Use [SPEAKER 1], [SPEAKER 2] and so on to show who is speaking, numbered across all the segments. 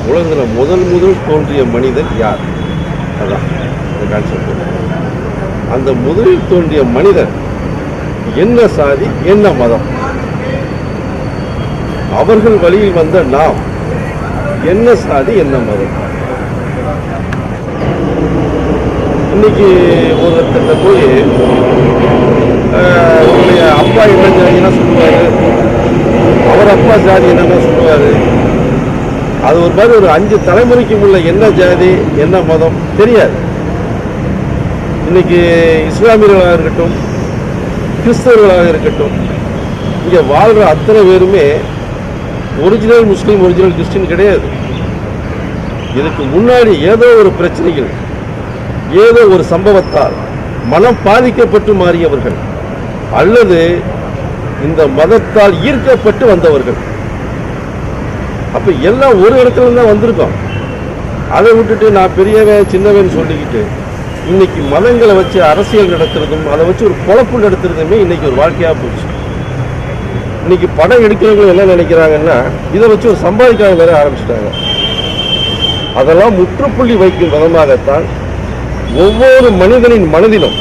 [SPEAKER 1] உலகத்தில் முதல் தோன்றிய மனிதன் யார்? அதான் அந்த கான்செப்ட். அந்த முதலில் தோன்றிய மனிதன் என்ன சாதி, என்ன மதம், அவர்கள் வழியில் வந்த நாம் என்ன சாதி, என்ன மதம். இன்னைக்கு ஒரு இடத்துல போய் உங்களுடைய அப்பா என்ன ஜாதினா சொல்லுவாரு, அவர் அப்பா ஜாதி என்னன்னா சொல்லுவாரு. அது ஒரு மாதிரி ஒரு 5 தலைமுறைக்கு உள்ள என்ன ஜாதி என்ன மதம் தெரியாது. இன்னைக்கு இஸ்லாமியர்களாக இருக்கட்டும், கிறிஸ்தவர்களாக இருக்கட்டும், இங்கே வாழ்கிற அத்தனை பேருமே ஒரிஜினல் முஸ்லீம் ஒரிஜினல் கிறிஸ்டின் கிடையாது. இதுக்கு முன்னாடி ஏதோ ஒரு பிரச்சனைகள், ஏதோ ஒரு சம்பவத்தால் மனம் பாதிக்கப்பட்டு மாறியவர்கள் அல்லது இந்த மதத்தால் ஈர்க்கப்பட்டு வந்தவர்கள். அப்போ எல்லாம் ஒரு இடத்துல தான் வந்திருக்கோம். அதை விட்டுட்டு நான் பெரியவன் சின்னவன் சொல்லிக்கிட்டு இன்னைக்கு மதங்களை வச்சு அரசியல் நடத்துறதும் அதை வச்சு ஒரு குழப்பு நடத்துறதுமே இன்னைக்கு ஒரு வாழ்க்கையாக போச்சு. இன்னைக்கு படம் எடுக்கிறவங்க என்ன நினைக்கிறாங்கன்னா இதை வச்சு ஒரு சம்பாதிக்காத வேற ஆரம்பிச்சிட்டாங்க. அதெல்லாம் முற்றுப்புள்ளி வைக்கும் விதமாகத்தான் ஒவ்வொரு மனிதனின் மனதிலும்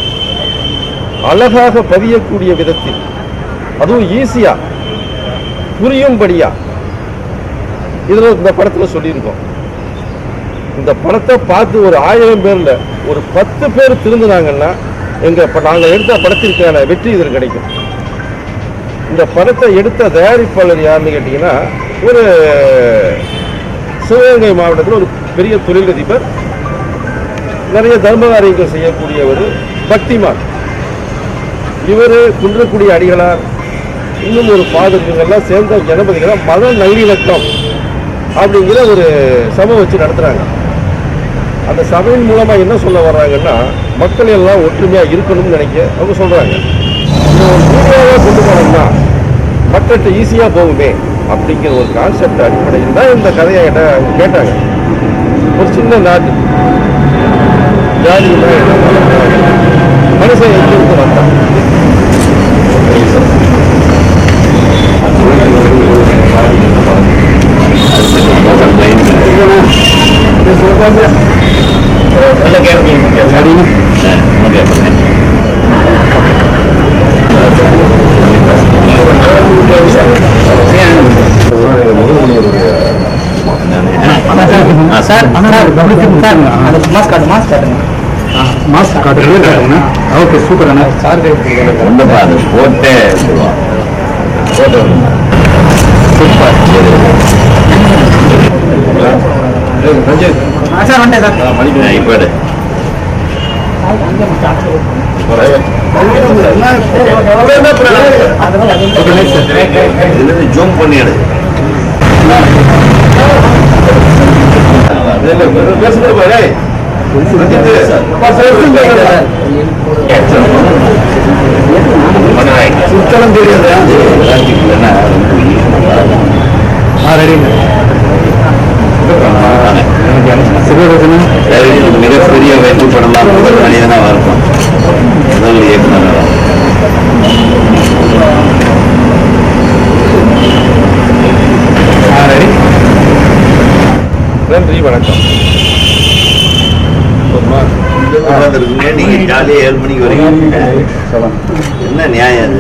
[SPEAKER 1] அழகாக பதியக்கூடிய விதத்தில், அதுவும் ஈஸியா புரியும்படியா இதில் இந்த படத்தில் சொல்லியிருக்கோம். இந்த படத்தை பார்த்து ஒரு 1000 பேர்ல ஒரு 10 பேர் திருந்தினாங்கன்னா நாங்கள் எடுத்த படத்திற்கான வெற்றி இதில் கிடைக்கும். இந்த படத்தை எடுத்த தயாரிப்பாளர் யாருன்னு கேட்டீங்கன்னா, ஒரு சிவகங்கை மாவட்டத்தில் ஒரு பெரிய தொழிலதிபர், நிறைய தர்ம காரியங்கள் செய்யக்கூடிய ஒரு பக்திமான். இவர் குன்றக்குடி அடிகளார், இன்னும் ஒரு பாதகங்கள்லாம் சேர்ந்த ஜனபதிகளை மத நல்லிணக்கம் அப்படிங்கிற ஒரு சபை வச்சு நடத்துகிறாங்க. அந்த சபையின் மூலமாக என்ன சொல்ல வர்றாங்கன்னா, மக்கள் எல்லாம் ஒற்றுமையாக இருக்கணும்னு நினைக்க அவங்க சொல்கிறாங்க. மீடியாவாக கொண்டு போனோம்னா மக்கள்கிட்ட ஈஸியாக போகுமே அப்படிங்கிற ஒரு கான்செப்ட் அடிப்படையில் தான் இந்த கதையை அவங்க கேட்டாங்க. ஒரு சின்ன நாட்டு ஜாதி மனுஷன் எங்கிருந்து வந்தான், மாஸ்க் காட்டுங்க. ஓகே, சூப்பர் அண்ணா. சார் ஒன்றுப்பா அது போட்டே சொல்லுவான். Photo super. இப்போ ஜூம் பண்ணிடு. சுத்தம் தெரியாது. மிகப்பெரிய வெற்றி படமாக முதல் மனிதனாக இருக்கும். முதல் இயக்குனர் நன்றி, வணக்கம். நீங்க ஜாலியாக 7 மணிக்கு வரீங்க, என்ன நியாயம்?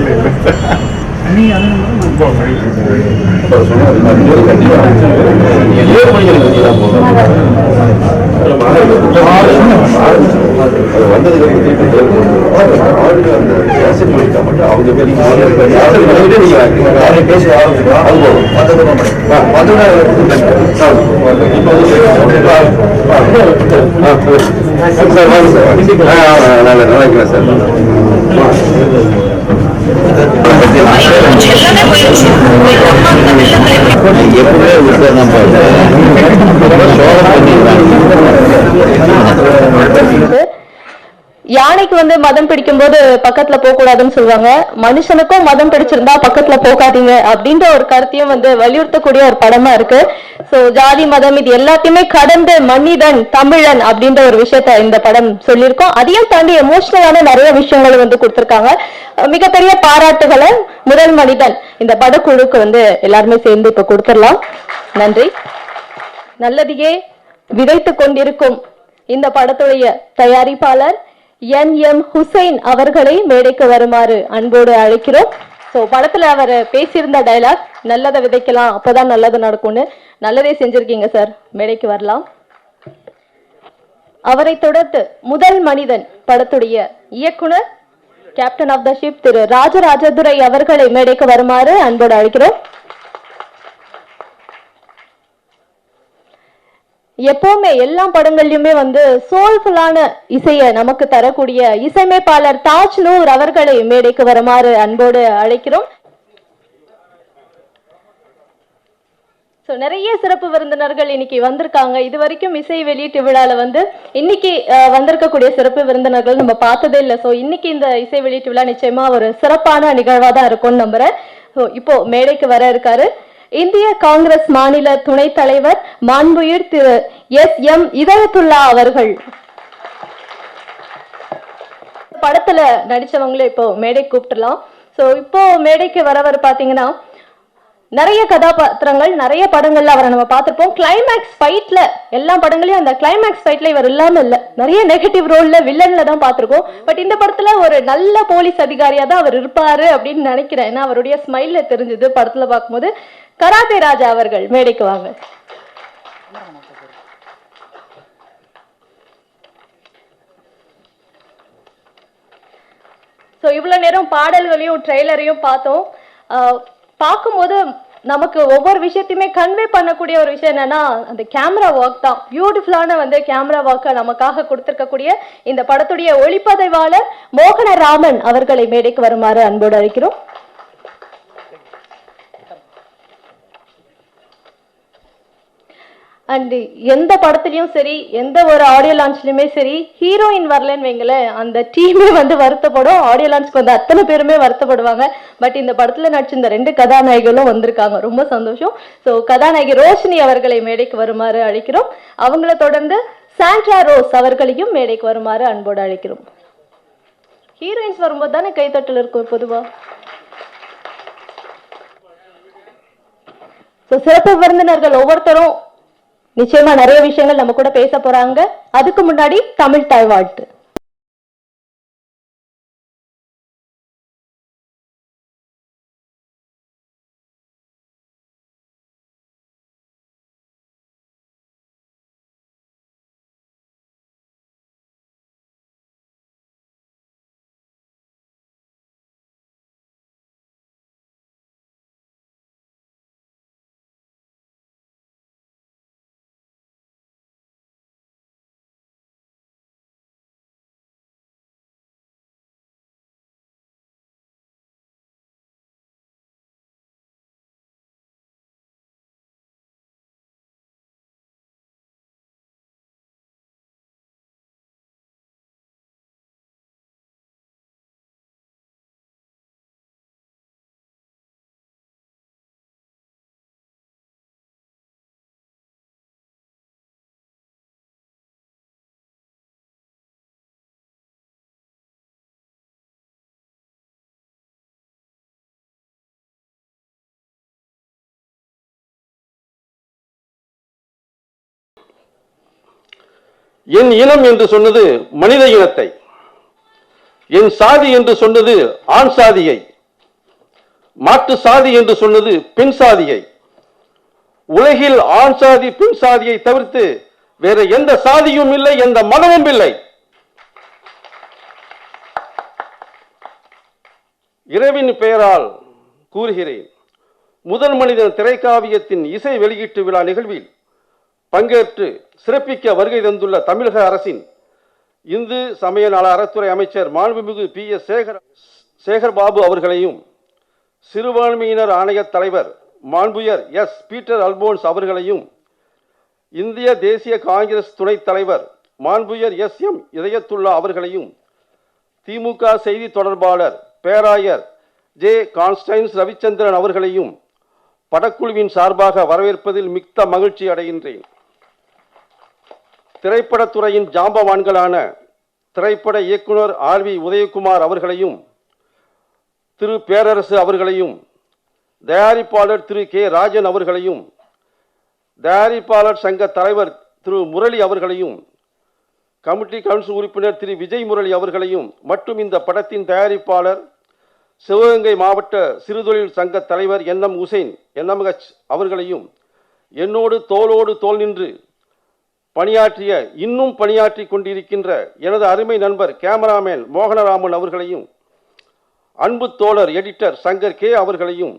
[SPEAKER 2] யானைக்கு மதம் பிடிக்கும் போது பக்கத்துல போக கூடாதுன்னு சொல்லுவாங்க. மனுஷனுக்கும் மதம் பிடிச்சிருந்தா பக்கத்துல போகாதீங்க அப்படின்ற ஒரு கருத்தையும் வலியுறுத்தக்கூடிய ஒரு படமா இருக்கு. சோ ஜாதி மதம் இது எல்லாத்தையுமே கடந்து மனிதன் தமிழன் அப்படின்ற ஒரு விஷயத்த இந்த படம் சொல்லியிருக்கோம். அதையும் தாண்டி எமோஷனலான நிறைய விஷயங்கள் கொடுத்திருக்காங்க. மிகப்பெரிய பாராட்டுகளை முதல் மனிதன் இந்த படக்குழுக்கு எல்லாருமே சேர்ந்து இப்ப கொடுத்துடலாம். நன்றி. நல்லதையே விதைத்துக் கொண்டிருக்கும் இந்த படத்துடைய தயாரிப்பாளர் என் ஹுசைன் அவர்களை மேடைக்கு வருமாறு அன்போடு அழைக்கிறோம். சோ படத்துல அவர் பேசியிருந்த டயலாக் நல்லதை விதைக்கலாம் அப்பதான் நல்லது நடக்கும்னு, நல்லதே செஞ்சிருக்கீங்க சார். மேடைக்கு வரலாம். அவரை தொடர்ந்து முதல் மனிதன் படத்துடைய இயக்குனர் கேப்டன் ஆஃப் த ஷிப் திரு ராஜராஜதுரை அவர்களை மேடைக்கு வருமாறு அன்போடு அழைக்கிறோம். எப்பவுமே எல்லா படங்கள்லயுமே வந்து சோல்ஃபுல்லான இசையை நமக்கு தரக்கூடிய இசையமைப்பாளர் தாஜ் நூர் அவர்களை மேடைக்கு வருமாறு அன்போடு அழைக்கிறோம். நிறைய சிறப்பு விருந்தினர்கள் இன்னைக்கு வந்திருக்காங்க. இது வரைக்கும் இசை வெளியீட்டு விழால வந்து இன்னைக்கு வந்திருக்கக்கூடிய சிறப்பு விருந்தினர்கள் நம்ம பார்த்ததே இல்லை. ஸோ இன்னைக்கு இந்த இசை வெளியீட்டு விழா நிச்சயமா ஒரு சிறப்பான நிகழ்வா தான் இருக்கும்னு நம்புறேன். இப்போ மேடைக்கு வர இருக்காரு இந்திய காங்கிரஸ் மாநில துணைத் தலைவர் மாண்புயிர் திரு எஸ்.எம். இதயத்துல்லா அவர்கள். படத்துல நடிச்சவங்களே இப்போ மேடை கூப்பிட்டுலாம். ஸோ இப்போ மேடைக்கு வரவர் பாத்தீங்கன்னா நிறைய கதாபாத்திரங்கள் நிறைய படங்கள்ல அவரை நம்ம பார்த்திருப்போம். கிளைமேக்ஸ் ஃபைட்ல எல்லா படங்களையும் அந்த கிளைமேக்ஸ் ஃபைட்ல இவர் இல்லாம இல்ல, நிறைய நெகட்டிவ் ரோல்ல வில்லன்ல தான் பார்த்திருக்கோம். பட் இந்த படத்துல ஒரு நல்ல போலீஸ் அதிகாரியா தான் அவர் இருப்பாரு அப்படின்னு நினைக்கிறேன். ஏன்னா அவருடைய ஸ்மைல்ல தெரிஞ்சது படத்துல பார்க்கும்போது. கராத்தே ராஜா அவர்கள் மேடைக்கு வாங்க. சோ இவ்வளவு நேரம் பாடல்களையும் ட்ரெய்லரையும் பார்த்தோம். பார்க்கும்போது நமக்கு ஒவ்வொரு விஷயத்தையுமே கன்வே பண்ணக்கூடிய ஒரு விஷயம் என்னன்னா அந்த கேமரா ஒர்க் தான். பியூட்டிஃபுல்லான வந்து கேமரா ஒர்க்கை நமக்காக கொடுத்திருக்கக்கூடிய இந்த படத்துடைய ஒளிப்பதிவாளர் மோகனராமன் அவர்களை மேடைக்கு வருமாறு அன்போடு அழைக்கிறோம். அண்ட் எந்த படத்துலயும் சரி எந்த ஒரு ஆடியோ லான்ச்லயுமே சரி ஹீரோயின் வரலன்னு வைங்களேன் அந்த டீமே வந்து வருத்தப்படும். ஆடியோ லான்ச்க்கு வந்து அத்தனை பேருமே வருத்தப்படுவாங்க. பட் இந்த படத்துல நடிச்சிருந்த 2 கதாநாயகிகளும் வந்திருக்காங்க, ரொம்ப சந்தோஷம். ஸோ கதாநாயகி ரோஷினி அவர்களை மேடைக்கு வருமாறு அழைக்கிறோம். அவங்கள தொடர்ந்து சாண்ட்ரா ரோஸ் அவர்களையும் மேடைக்கு வருமாறு அன்போடு அழைக்கிறோம். ஹீரோயின்ஸ் வரும்போது தானே கைத்தட்டல் இருக்கும் பொதுவா. சிறப்பு விருந்தினர்கள் ஒவ்வொருத்தரும் நிச்சயமா நிறைய விஷயங்கள் நம்ம கூட பேச போறாங்க. அதுக்கு முன்னாடி தமிழ் தாய் வாழ்த்து.
[SPEAKER 1] என் இனம் என்று சொன்னது மனித இனத்தை, என் சாதி என்று சொன்னது ஆண் சாதியை, மாட்டு சாதி என்று சொன்னது பெண் சாதியை. உலகில் ஆண் சாதி பெண் சாதியை தவிர்த்து வேற எந்த சாதியும் இல்லை, எந்த மதமும் இல்லை. இறைவின் பெயரால் கூறுகிறேன், முதல் மனிதன் திரைக்காவியத்தின் இசை வெளியீட்டு விழா நிகழ்வில் பங்கேற்று சிறப்பிக்க வருகை தந்துள்ள தமிழக அரசின் இந்து சமய நல அறத்துறை அமைச்சர் மாண்புமிகு PS சேகர்பாபு அவர்களையும், சிறுபான்மையினர் ஆணைய தலைவர் மாண்புயர் S. பீட்டர் அல்போன்ஸ் அவர்களையும், இந்திய தேசிய காங்கிரஸ் துணைத் தலைவர் மாண்புயர் S.M. இதயத்துல்லா அவர்களையும், திமுக செய்தி தொடர்பாளர் பேராயர் J. கான்ஸ்டைன்ஸ் ரவிச்சந்திரன் அவர்களையும் படக்குழுவின் சார்பாக வரவேற்பதில் மிக்க மகிழ்ச்சி அடைகின்றேன். திரைப்படத்துறையின் ஜாம்பவான்களான திரைப்பட இயக்குனர் R.V. உதயகுமார் அவர்களையும், திரு பேரரசு அவர்களையும், தயாரிப்பாளர் திரு K. ராஜன் அவர்களையும், தயாரிப்பாளர் சங்க தலைவர் திரு முரளி அவர்களையும், கமிட்டி கவுன்சில் உறுப்பினர் திரு விஜய் முரளி அவர்களையும் மற்றும் இந்த படத்தின் தயாரிப்பாளர் சிவகங்கை மாவட்ட சிறுதொழில் சங்க தலைவர் NM உசேன் NMH அவர்களையும், என்னோடு தோளோடு தோள் நின்று பணியாற்றிய இன்னும் பணியாற்றி கொண்டிருக்கின்ற எனது அருமை நண்பர் கேமராமேன் மோகனராமன் அவர்களையும், அன்பு தோழர் எடிட்டர் சங்கர் கே அவர்களையும்,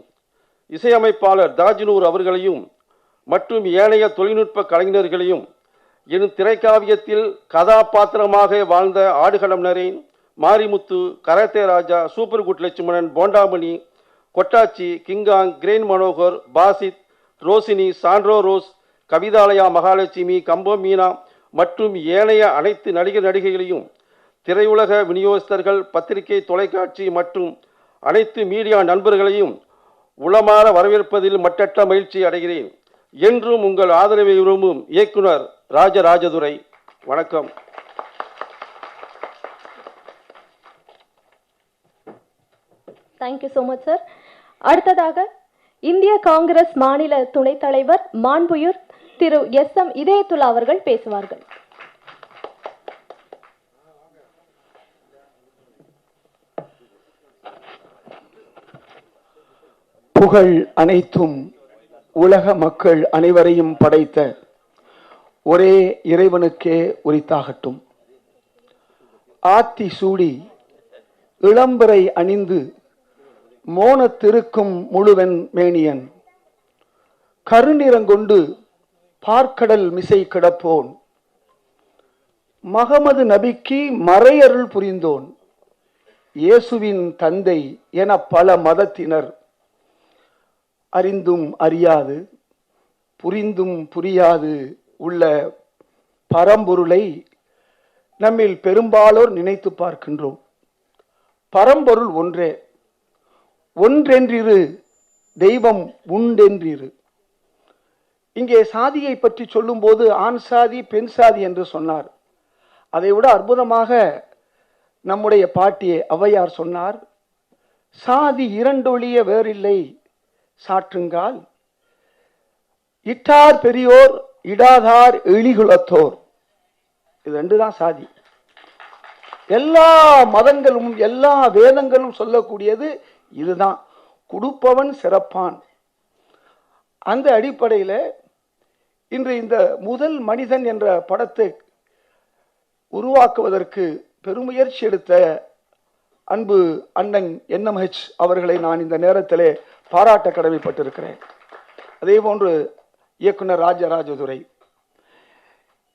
[SPEAKER 1] இசையமைப்பாளர் தாஜினூர் அவர்களையும் மற்றும் ஏனைய தொழில்நுட்ப கலைஞர்களையும், என் திரைக்காவியத்தில் கதாபாத்திரமாக வாழ்ந்த Aadukalam Naren, Marimuthu, karate Raja, super good Lakshmanan, Bondamani, Kottachi, King Kong, crane Manohar, Basith, Rosini, Santro Rose, Kavithalaya Mahalakshmi, Kambam Meena மற்றும் ஏனைய அனைத்து நடிகர் நடிகைகளையும், திரையுலக விநியோகஸ்தர்கள், பத்திரிகை, தொலைக்காட்சி மற்றும் அனைத்து மீடியா நண்பர்களையும் உளமாற வரவேற்பதில் மட்டற்ற மகிழ்ச்சி அடைகிறேன். என்றும் உங்கள் ஆதரவை விரும்பும் இயக்குனர் ராஜராஜதுரை. வணக்கம்.
[SPEAKER 2] Thank you so much sir. அடுத்ததாக இந்திய காங்கிரஸ் மாநில துணைத் தலைவர் மாண்புயர் திரு SM இதயத்துல்லா அவர்கள் பேசுவார்கள்.
[SPEAKER 3] புகழ் அனைத்தும் உலக மக்கள் அனைவரையும் படைத்த ஒரே இறைவனுக்கே உரித்தாகட்டும். ஆத்தி சூடி இளம்பிறை அணிந்து மோனத்திருக்கும் முழுவன் மேனியன், கருநிறங்கொண்டு பார்க்கடல் மிசை கிடப்போன், மகமது நபிக்கு மறையருள் புரிந்தோன், இயேசுவின் தந்தை என பல மதத்தினர் அறிந்தும் அறியாது புரிந்தும் புரியாது உள்ள பரம்பொருளை நம்மில் பெரும்பாலோர் நினைத்து பார்க்கின்றோம். பரம்பொருள் ஒன்றே, ஒன்றென்றிரு தெய்வம் உண்டென்றிரு. இங்கே சாதியை பற்றி சொல்லும்போது ஆண் சாதி பெண் சாதி என்று சொன்னார். அதை விட அற்புதமாக நம்முடைய பாட்டியே ஔவையார் சொன்னார், சாதி இரண்டொழிய வேறில்லை சாற்றுங்கால், இட்டார் பெரியோர் இடாதார் எளிகுலத்தோர். இது ரெண்டு தான் சாதி. எல்லா மதங்களும் எல்லா வேதங்களும் சொல்லக்கூடியது இதுதான். கொடுப்பவன் சிறப்பான். அந்த அடிப்படையில் இன்று இந்த முதல் மனிதன் என்ற படத்தை உருவாக்குவதற்கு பெருமுயற்சி எடுத்த அன்பு அண்ணன் NMH அவர்களை நான் இந்த நேரத்திலே பாராட்ட கடமைப்பட்டிருக்கிறேன். அதே போன்று இயக்குனர் ராஜராஜதுரை.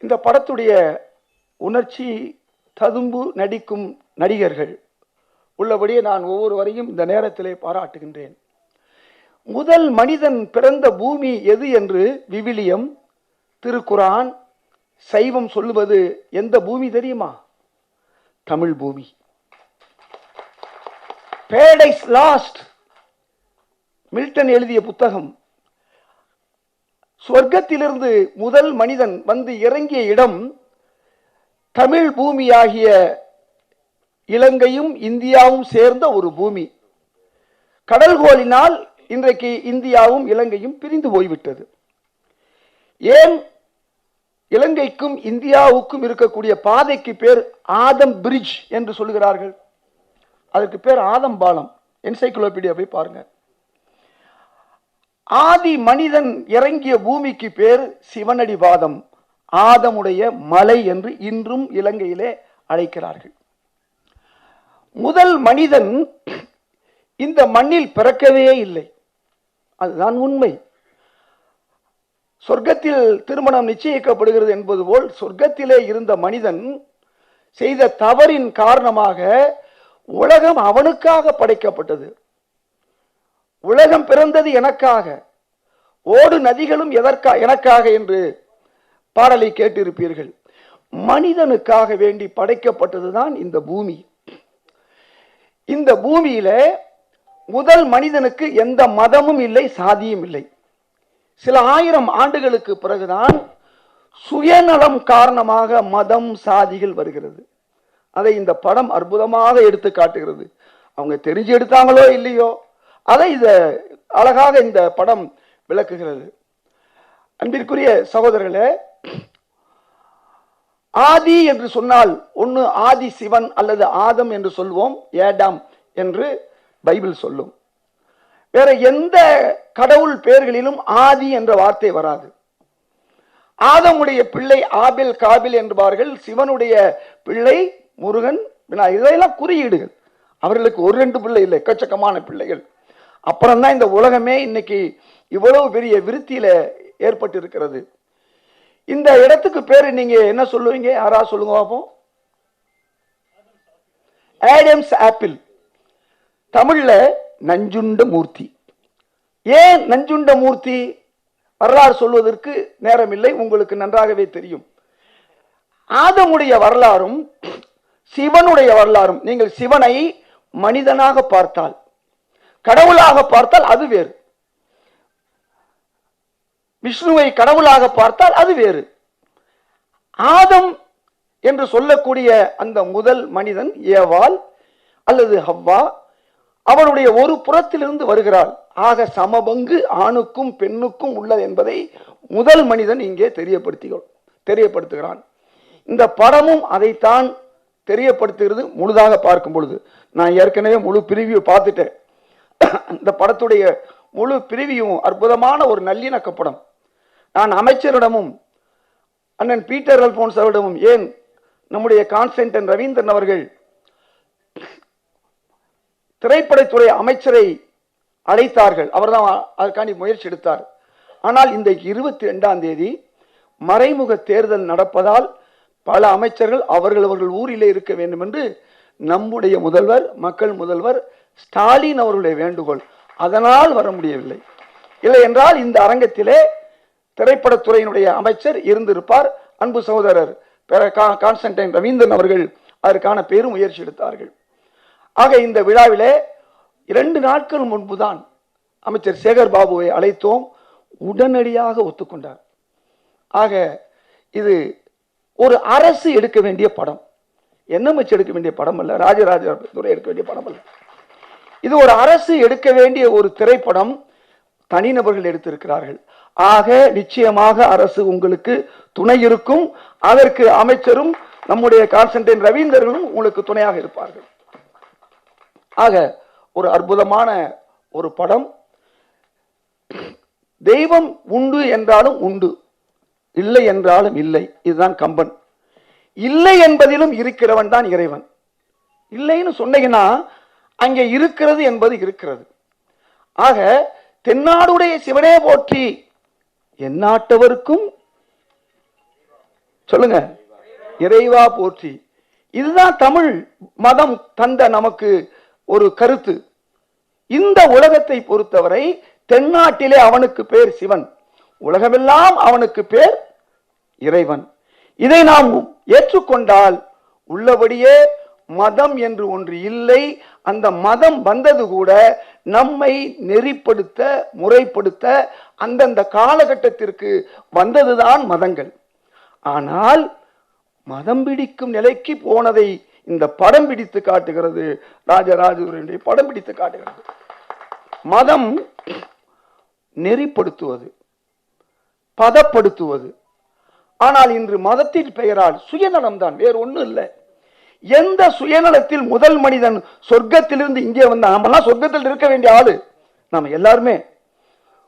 [SPEAKER 3] இந்த படத்துடைய உணர்ச்சி ததும்பு நடிக்கும் நடிகர்கள் உள்ளபடியே நான் ஒவ்வொருவரையும் இந்த நேரத்திலே பாராட்டுகின்றேன். முதல் மனிதன் பிறந்த பூமி எது என்று விவிலியம், திருக்குரான், சைவம் சொல்லுவது எந்த பூமி தெரியுமா? தமிழ் பூமி. பேரடைஸ் லாஸ்ட் மில்டன் எழுதிய புத்தகம். சொர்க்கத்திலிருந்து முதல் மனிதன் வந்து இறங்கிய இடம் தமிழ் பூமியாகிய இலங்கையும் இந்தியாவும் சேர்ந்த ஒரு பூமி. கடல்கோளினால் இன்றைக்கு இந்தியாவும் இலங்கையும் பிரிந்து போய்விட்டது. ஏன் இலங்கைக்கும் இந்தியாவுக்கும் இருக்கக்கூடிய பாதைக்கு பேர் ஆதம் பிரிட்ஜ் என்று சொல்லுகிறார்கள்? அதற்கு பேர் ஆதம் பாலம். என்சைக்ளோபீடியா போய் பாருங்க. ஆதி மனிதன் இறங்கிய பூமிக்கு பேர் சிவனடி பாதம், ஆதமுடைய மலை என்று இன்றும் இலங்கையிலே அழைக்கிறார்கள். முதல் மனிதன் இந்த மண்ணில் பிறக்கவே இல்லை. அதுதான் உண்மை. சொர்க்கத்தில் திருமணம் நிச்சயிக்கப்படுகிறது என்பது போல் சொர்க்கத்திலே இருந்த மனிதன் செய்த தவறின் காரணமாக உலகம் அவனுக்காக படைக்கப்பட்டது. உலகம் பிறந்தது எனக்காக, ஓடு நதிகளும் எனக்காக என்று பாடலை கேட்டிருப்பீர்கள். மனிதனுக்காக வேண்டி படைக்கப்பட்டதுதான் இந்த பூமி. இந்த பூமியில முதல் மனிதனுக்கு எந்த மதமும் இல்லை, சாதியும் இல்லை. சில ஆயிரம் ஆண்டுகளுக்கு பிறகுதான் சுயநலம் காரணமாக மதம் சாதிகள் வருகிறது. அதை இந்த படம் அற்புதமாக எடுத்து காட்டுகிறது. அவங்க தெரிஞ்சு எடுத்தாங்களோ இல்லையோ, அதை அழகாக இந்த படம் விளக்குகிறது. அன்பிற்குரிய சகோதரர்களே, ஆதி என்று சொன்னால் ஒன்று ஆதி சிவன் அல்லது ஆதம் என்று சொல்வோம், ஏடாம் என்று பைபிள் சொல்லும். வேற எந்த கடவுள் பெயர்களிலும் ஆதி என்ற வார்த்தை வராது. ஆதமுடைய பிள்ளை ஆபில் காபில் என்பார்கள், சிவனுடைய பிள்ளை முருகன் விநாயகர். இதெல்லாம் குறியீடுகள். அவர்களுக்கு ஒரு ரெண்டு பிள்ளை இல்லை, எக்கச்சக்கமான பிள்ளைகள். அப்புறம்தான் இந்த உலகமே இன்னைக்கு இவ்வளவு பெரிய விருத்தியில ஏற்பட்டு இருக்கிறது. இந்த இடத்துக்கு பேரு நீங்க என்ன சொல்லுவீங்க? யாரா சொல்லுங்க பார்ப்போம். Adams apple. தமிழ்ல நஞ்சுண்ட மூர்த்தி. ஏன் நஞ்சுண்ட மூர்த்தி? வரலாறு சொல்வதற்கு நேரம் இல்லை, உங்களுக்கு நன்றாகவே தெரியும். ஆதமுடைய வரலாறும் சிவனுடைய வரலாறும், நீங்கள் சிவனை மனிதனாக பார்த்தால், கடவுளாக பார்த்தால் அது வேறு. விஷ்ணுவை கடவுளாக பார்த்தால் அது வேறு. ஆதம் என்று சொல்லக்கூடிய அந்த முதல் மனிதன் ஏவாள் அல்லது ஹவ்வா, அவனுடைய ஒரு புறத்திலிருந்து வருகிறாள். ஆக சமபங்கு ஆணுக்கும் பெண்ணுக்கும் உள்ளது என்பதை முதல் மனிதன் இங்கே தெரியப்படுத்துகிறான். இந்த படமும் அதைத்தான் தெரியப்படுத்துகிறது. முழுதாக பார்க்கும் பொழுது, நான் ஏற்கனவே முழு பிரிவியூ பார்த்துட்டேன். இந்த படத்துடைய முழு பிரிவியும் அற்புதமான ஒரு நல்லிணக்க படம். நான் அமைச்சரிடமும் அண்ணன் பீட்டர் அல்போன்ஸ் அவரிடமும், ஏன் நம்முடைய கான்ஸ்டன்டைன் ரவீந்திரன் அவர்கள் திரைப்படத்துறை அமைச்சரை அழைத்தார்கள், அவர்தான் அதற்காண்டி முயற்சி எடுத்தார். ஆனால் இந்த 22ஆம் தேதி மறைமுக தேர்தல் நடப்பதால் பல அமைச்சர்கள் அவர்கள் ஊரிலே இருக்க வேண்டும் என்று நம்முடைய முதல்வர், மக்கள் முதல்வர் ஸ்டாலின் அவர்களுடைய வேண்டுகோள். அதனால் வர முடியவில்லை. இல்லை என்றால் இந்த அரங்கத்திலே திரைப்படத்துறையினுடைய அமைச்சர் இருந்திருப்பார். அன்பு சகோதரர் கான்ஸ்டன்டைன் ரவீந்திரன் அவர்கள் அதற்கான பெரும் முயற்சி எடுத்தார்கள். ஆக இந்த விழாவிலே 2 நாட்கள் முன்புதான் அமைச்சர் சேகர் பாபுவை அழைத்தோம். உடனடியாக ஒத்துக்கொண்டார். ஆக இது ஒரு அரசு எடுக்க வேண்டிய படம், என்எம்ஹெச் எடுக்க வேண்டிய படம் அல்ல, ராஜராஜ துறை எடுக்க வேண்டிய படம் அல்ல. இது ஒரு அரசு எடுக்க வேண்டிய ஒரு திரைப்படம். தனிநபர்கள் எடுத்திருக்கிறார்கள். ஆக நிச்சயமாக அரசு உங்களுக்கு துணை இருக்கும். அதற்கு அமைச்சரும் நம்முடைய கான்ஸ்டன்டைன் ரவீந்திரனும் உங்களுக்கு துணையாக இருப்பார்கள். ஆக ஒரு அற்புதமான ஒரு படம். தெய்வம் உண்டு என்றாலும் உண்டு, இல்லை என்றாலும் இல்லை. இதுதான் கம்பன். இல்லை என்பதிலும் இருக்கிறவன் தான் இறைவன். இல்லைன்னு சொன்னீங்கன்னா அங்கே இருக்கிறது என்பது இருக்கிறது. ஆக தென்னாடுடைய சிவனே போற்றி, எந்நாட்டவருக்கும் சொல்லுங்க இறைவா போற்றி. இதுதான் தமிழ் மதம் தந்த நமக்கு ஒரு கருத்து. இந்த உலகத்தை பொறுத்தவரை தென்னாட்டிலே அவனுக்கு பேர் சிவன், உலகமெல்லாம் அவனுக்கு பேர் இறைவன். இதை நாம் ஏற்றுக்கொண்டால் உள்ளபடியே மதம் என்று ஒன்று இல்லை. அந்த மதம் வந்தது கூட நம்மை நெறிப்படுத்த, முறைப்படுத்த அந்தந்த காலகட்டத்திற்கு வந்ததுதான் மதங்கள். ஆனால் மதம் பிடிக்கும் நிலைக்கு போனதை இந்த படம் பிடித்து காட்டுகிறது. ராஜராஜனுடைய படம் பிடித்து காட்டுகிறது. மதம் நெறிப்படுத்துவது, பதப்படுத்துவது. ஆனால் இன்று மதத்தின் பெயரால் சுயநலம் தான், வேறு ஒன்றும் இல்லை. எந்த சுயநலத்தில் முதல் மனிதன் சொர்க்கத்திலிருந்து இங்கே வந்தான்? நம்மெல்லாம் சொர்க்கத்தில் இருக்க வேண்டிய ஆளு. நாம எல்லாருமே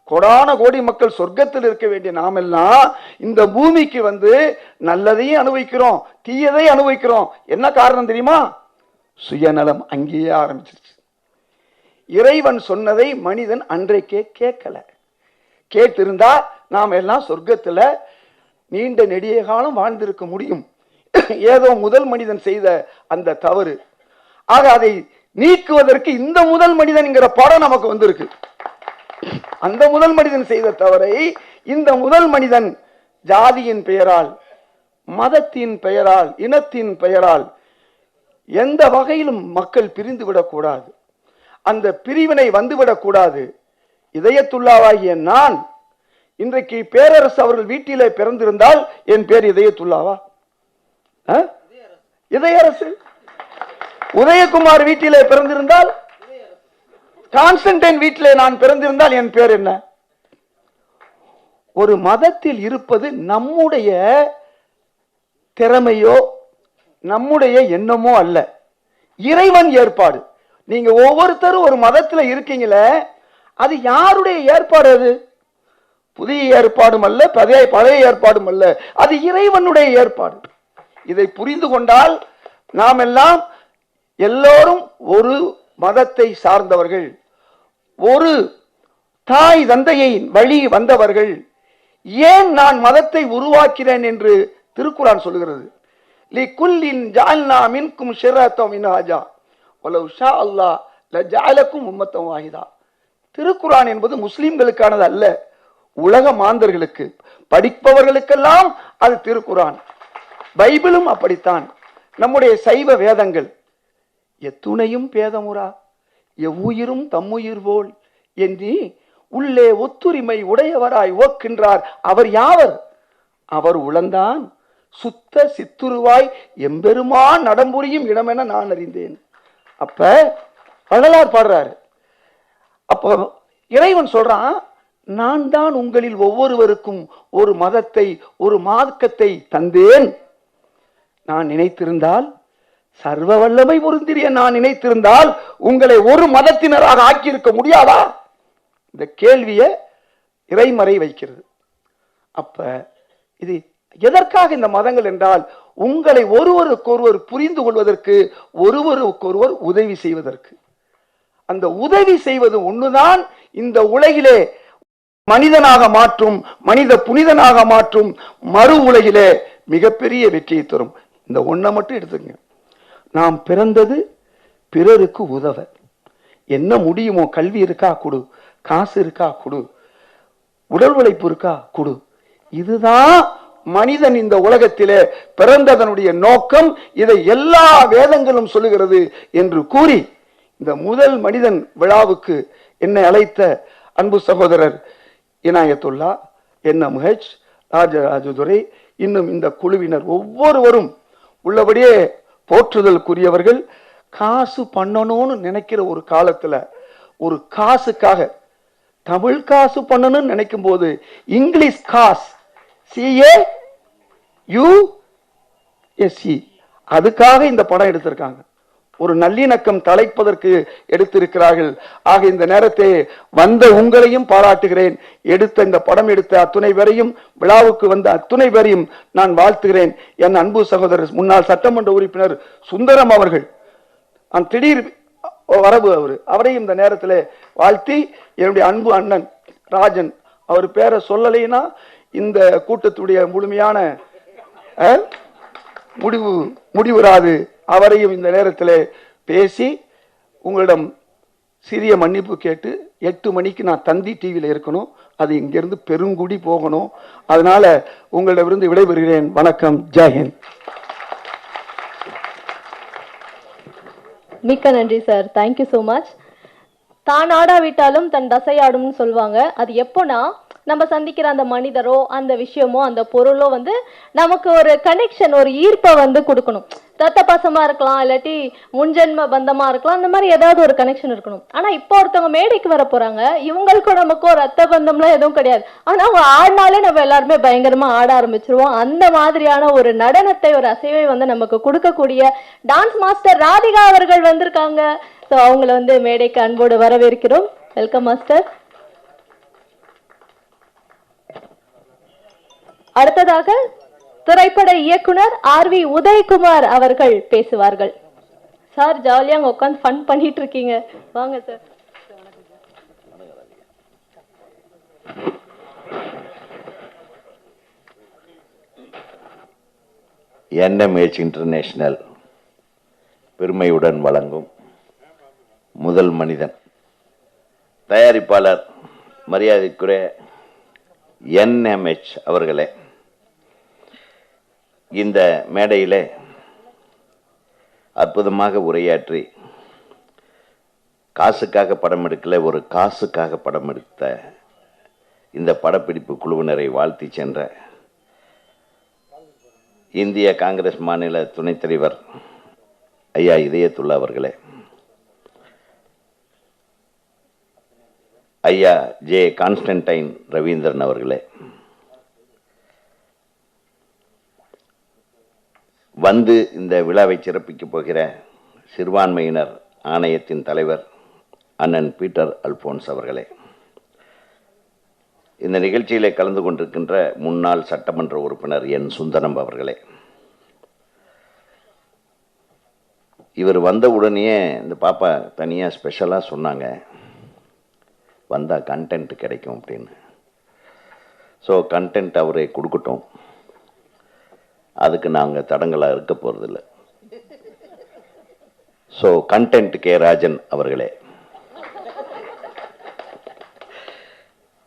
[SPEAKER 3] கோடான கோடி மக்கள் சொர்க்கத்தில் இருக்க வேண்டிய நாமெல்லாம் இந்த பூமிக்கு வந்து நல்லதையும் அனுபவிக்கிறோம், தீயதை அனுபவிக்கிறோம். என்ன காரணம் தெரியுமா? சுயநலம் அங்கேயே ஆரம்பிச்சிருச்சு. இறைவன் சொன்னதை மனிதன் அன்றைக்கே கேட்கல. கேட்டிருந்தா நாம் எல்லாம் சொர்க்கத்துல நீண்ட நெடிய காலம் வாழ்ந்திருக்க முடியும். ஏதோ முதல் மனிதன் செய்த அந்த தவறு. ஆக அதை நீக்குவதற்கு இந்த முதல் மனிதன்ங்கிற படம் நமக்கு வந்திருக்கு. அந்த முதல் மனிதன் செய்த தவறை இந்த முதல் மனிதன் ஜாதியின் பெயரால், மதத்தின் பெயரால், இனத்தின் பெயரால் எந்த வகையிலும் மக்கள் பிரிந்து விடக்கூடாது. அந்த பிரிவினை வந்துவிடக்கூடாது. இதயத்துல்லாவாகிய நான் இன்றைக்கு பேரரசு அவர்கள் வீட்டிலே பிறந்திருந்தால் என் பேர் இதயத்துல்லாவா? இதயரசு. உதயகுமார் வீட்டிலே பிறந்திருந்தால், கான்ஸ்டன்டைன் வீட்டிலே நான் பிறந்திருந்தால் என் பேர் என்ன? ஒரு மதத்தில் இருப்பது நம்முடைய திறமையோ நம்முடைய எண்ணமோ அல்ல, இறைவன் ஏற்பாடு. நீங்க ஒவ்வொருத்தரும் ஒரு மதத்துல இருக்கீங்களே, அது யாருடைய ஏற்பாடு? அது புதிய ஏற்பாடும் அல்ல, பழைய ஏற்பாடும் அல்ல, அது இறைவனுடைய ஏற்பாடு. இதை புரிந்து கொண்டால் நாம் எல்லோரும் ஒரு மதத்தை சார்ந்தவர்கள், ஒரு தாய் தந்தையை வழி வந்தவர்கள். ஏன் நான் மதத்தை உருவாக்கிறேன் என்று திருக்குரான் சொல்லுகிறது. லிகுல்லின் ஜஅல்னா மின்கும் ஷிர்அத்தம் மின்ஹாஜா வலவ் ஷா அல்லாஹ் லஜஅலக்கும் உம்மத்தன் வாஹிதா. திருக்குரான் என்பது முஸ்லிம்களுக்கானது அல்ல, உலக மாந்தர்களுக்கு, படிப்பவர்களுக்கெல்லாம் அது திருக்குரான். பைபிளும் அப்படித்தான். நம்முடைய சைவ வேதங்கள் எத்துணையும் பேதமுறா எவ்வுயிரும் தம்முயிர் போல் என்று உள்ளே ஒத்துரிமை உடையவராய் ஓக்கின்றார். அவர் யாவர்? அவர் உளந்தான் சுத்த சித்துருவாய் எம்பெருமான் நடம்புரியும் இடமென நான் அறிந்தேன். அப்ப வள்ளலார் பாடுறாரு. அப்போ இறைவன் சொல்றான், நான் தான் உங்களில் ஒவ்வொருவருக்கும் ஒரு மதத்தை, ஒரு மார்க்கத்தை தந்தேன். நான் நினைத்திருந்தால், சர்வ வல்லமை பொருந்திய நான் நினைத்திருந்தால் உங்களை ஒரு மதத்தினராக ஆக்கியிருக்க முடியாதா? இந்த கேள்வியை இறைமறை வைக்கிறது. அப்ப இது எதற்காக இந்த மதங்கள் என்றால், உங்களை ஒருவருக்கொருவர் புரிந்து கொள்வதற்கு, ஒருவருக்கொருவர் உதவி செய்வதற்கு. அந்த உதவி செய்வது ஒண்ணுதான் இந்த உலகிலே மனிதனாக மாற்றும், மனித புனிதனாக மாற்றும் மறு உலகிலே மிகப்பெரிய வெற்றியை தரும். இந்த ஒன்றை மட்டும் எடுத்துக்கங்க. நாம் பிறந்தது பிறருக்கு உதவ. என்ன முடியுமோ, கல்வி இருக்கா கொடு, காசு இருக்கா கொடு, உடல் உழைப்பு இருக்கா கொடு. இதுதான் மனிதன் இந்த உலகத்திலே பிறந்ததனுடைய நோக்கம். இதை எல்லா வேதங்களும் சொல்லுகிறது என்று கூறி, இந்த முதல் மனிதன் விழாவுக்கு என்னை அழைத்த அன்பு சகோதரர் இனாயத்துல்லா, NMH, ராஜராஜதுரை, இன்னும் இந்த குழுவினர் ஒவ்வொருவரும் உள்ளபடியே போற்றுதலுக்குரியவர்கள். காசு பண்ணணும்னு நினைக்கிற ஒரு காலத்துல, ஒரு காசுக்காக தமிழ் காசு பண்ணணும்னு நினைக்கும் போது இங்கிலீஷ் காசு CAUSE அதுக்காக இந்த படம் எடுத்திருக்காங்க. ஒரு நல்லிணக்கம் தலைப்பதற்கு எடுத்திருக்கிறார்கள். ஆக இந்த நேரத்தை வந்த உங்களையும் பாராட்டுகிறேன். இந்த படம் எடுத்த அத்துணை பேரையும், விழாவுக்கு வந்த அத்துணை பேரையும் நான் வாழ்த்துகிறேன். என் அன்பு சகோதரர் முன்னாள் சட்டமன்ற உறுப்பினர் சுந்தரம் அவர்கள், திடீர் வரவு, அவரையும் இந்த நேரத்தில் வாழ்த்தி, என்னுடைய அன்பு அண்ணன் ராஜன், அவர் பேரை சொல்லலைன்னா இந்த கூட்டத்துடைய முழுமையான முடிவுறாது. அவரையும் இந்த நேரத்தில் பேசி உங்களிடம் சிறிய மன்னிப்பு கேட்டு, 8 மணிக்கு நான் தந்தி டிவியில் இருக்கணும், அது இங்கிருந்து பெருங்குடி போகணும். அதனால உங்களிடமிருந்து விடைபெறுகிறேன். வணக்கம், ஜெயஹிந்த்.
[SPEAKER 2] மிக்க நன்றி சார், தேங்க்யூ ஸோ மச். தான் ஆடாவிட்டாலும் தன் தசையாடும்னு சொல்லுவாங்க. அது எப்போனா, நம்ம சந்திக்கிற அந்த மனிதரோ அந்த விஷயமோ அந்த பொருளோ நமக்கு ஒரு கனெக்ஷன், ஒரு ஈர்ப்பை கொடுக்கணும். ரத்த பாசமா இருக்கலாம், இல்லாட்டி முன்ஜென்ம பந்தமா இருக்கலாம், அந்த மாதிரி ஏதாவது ஒரு கனெக்ஷன் இருக்கணும். ஆனா இப்போ ஒருத்தவங்க மேடைக்கு வர போறாங்க, இவங்களுக்கும் நமக்கும் ரத்த பந்தம்லாம் எதுவும் கிடையாது. ஆனா அவங்க ஆடினாலே நம்ம எல்லாருமே பயங்கரமா ஆட ஆரம்பிச்சிருவோம். அந்த மாதிரியான ஒரு நடனத்தை, ஒரு அசைவை நமக்கு கொடுக்கக்கூடிய டான்ஸ் மாஸ்டர் ராதிகா அவர்கள் வந்திருக்காங்க. ஸோ அவங்கள மேடைக்கு அன்போடு வரவேற்கிறோம். Welcome master. அடுத்ததாக திரைப்பட இயக்குனர் RV உதயகுமார் அவர்கள் பேசுவார்கள். சார், ஜாலியா உட்காந்து ஃபன் பண்ணிட்டு இருக்கீங்க, வாங்க சார்.
[SPEAKER 4] NMH இன்டர்நேஷனல் பெருமையுடன் வழங்கும் முதல் மனிதன் தயாரிப்பாளர் மரியாதைக்குரிய NMH அவர்களே, இந்த மேடையிலே அற்புதமாக உரையாற்றி, காசுக்காக படம் எடுக்கல, ஒரு காசுக்காக படம் எடுத்த இந்த படப்பிடிப்பு குழுவினரை வாழ்த்தி சென்ற இந்திய காங்கிரஸ் மாநில துணைத் தலைவர் ஐயா இதயத்துல்லா அவர்களே, ஐயா J. கான்ஸ்டன்டைன் ரவீந்திரன் அவர்களே, வந்து இந்த விழாவை சிறப்பிக்கப் போகிற சிறுபான்மையினர் ஆணையத்தின் தலைவர் அண்ணன் பீட்டர் அல்போன்ஸ் அவர்களே, இந்த நிகழ்ச்சியிலே கலந்து கொண்டிருக்கின்ற முன்னாள் சட்டமன்ற உறுப்பினர் என் சுந்தரம் அவர்களே, இவர் வந்த உடனே இந்த பாப்பா தனியாக ஸ்பெஷலாக சொன்னாங்க, வந்தால் கண்டென்ட் கிடைக்கும் அப்படின்னு. ஸோ கண்டென்ட் அவரே கொடுக்கட்டும், அதுக்கு நாங்கள் தடங்களாக இருக்க போகிறதில்ல. ஸோ கண்டென்ட் கே ராஜன் அவர்களே,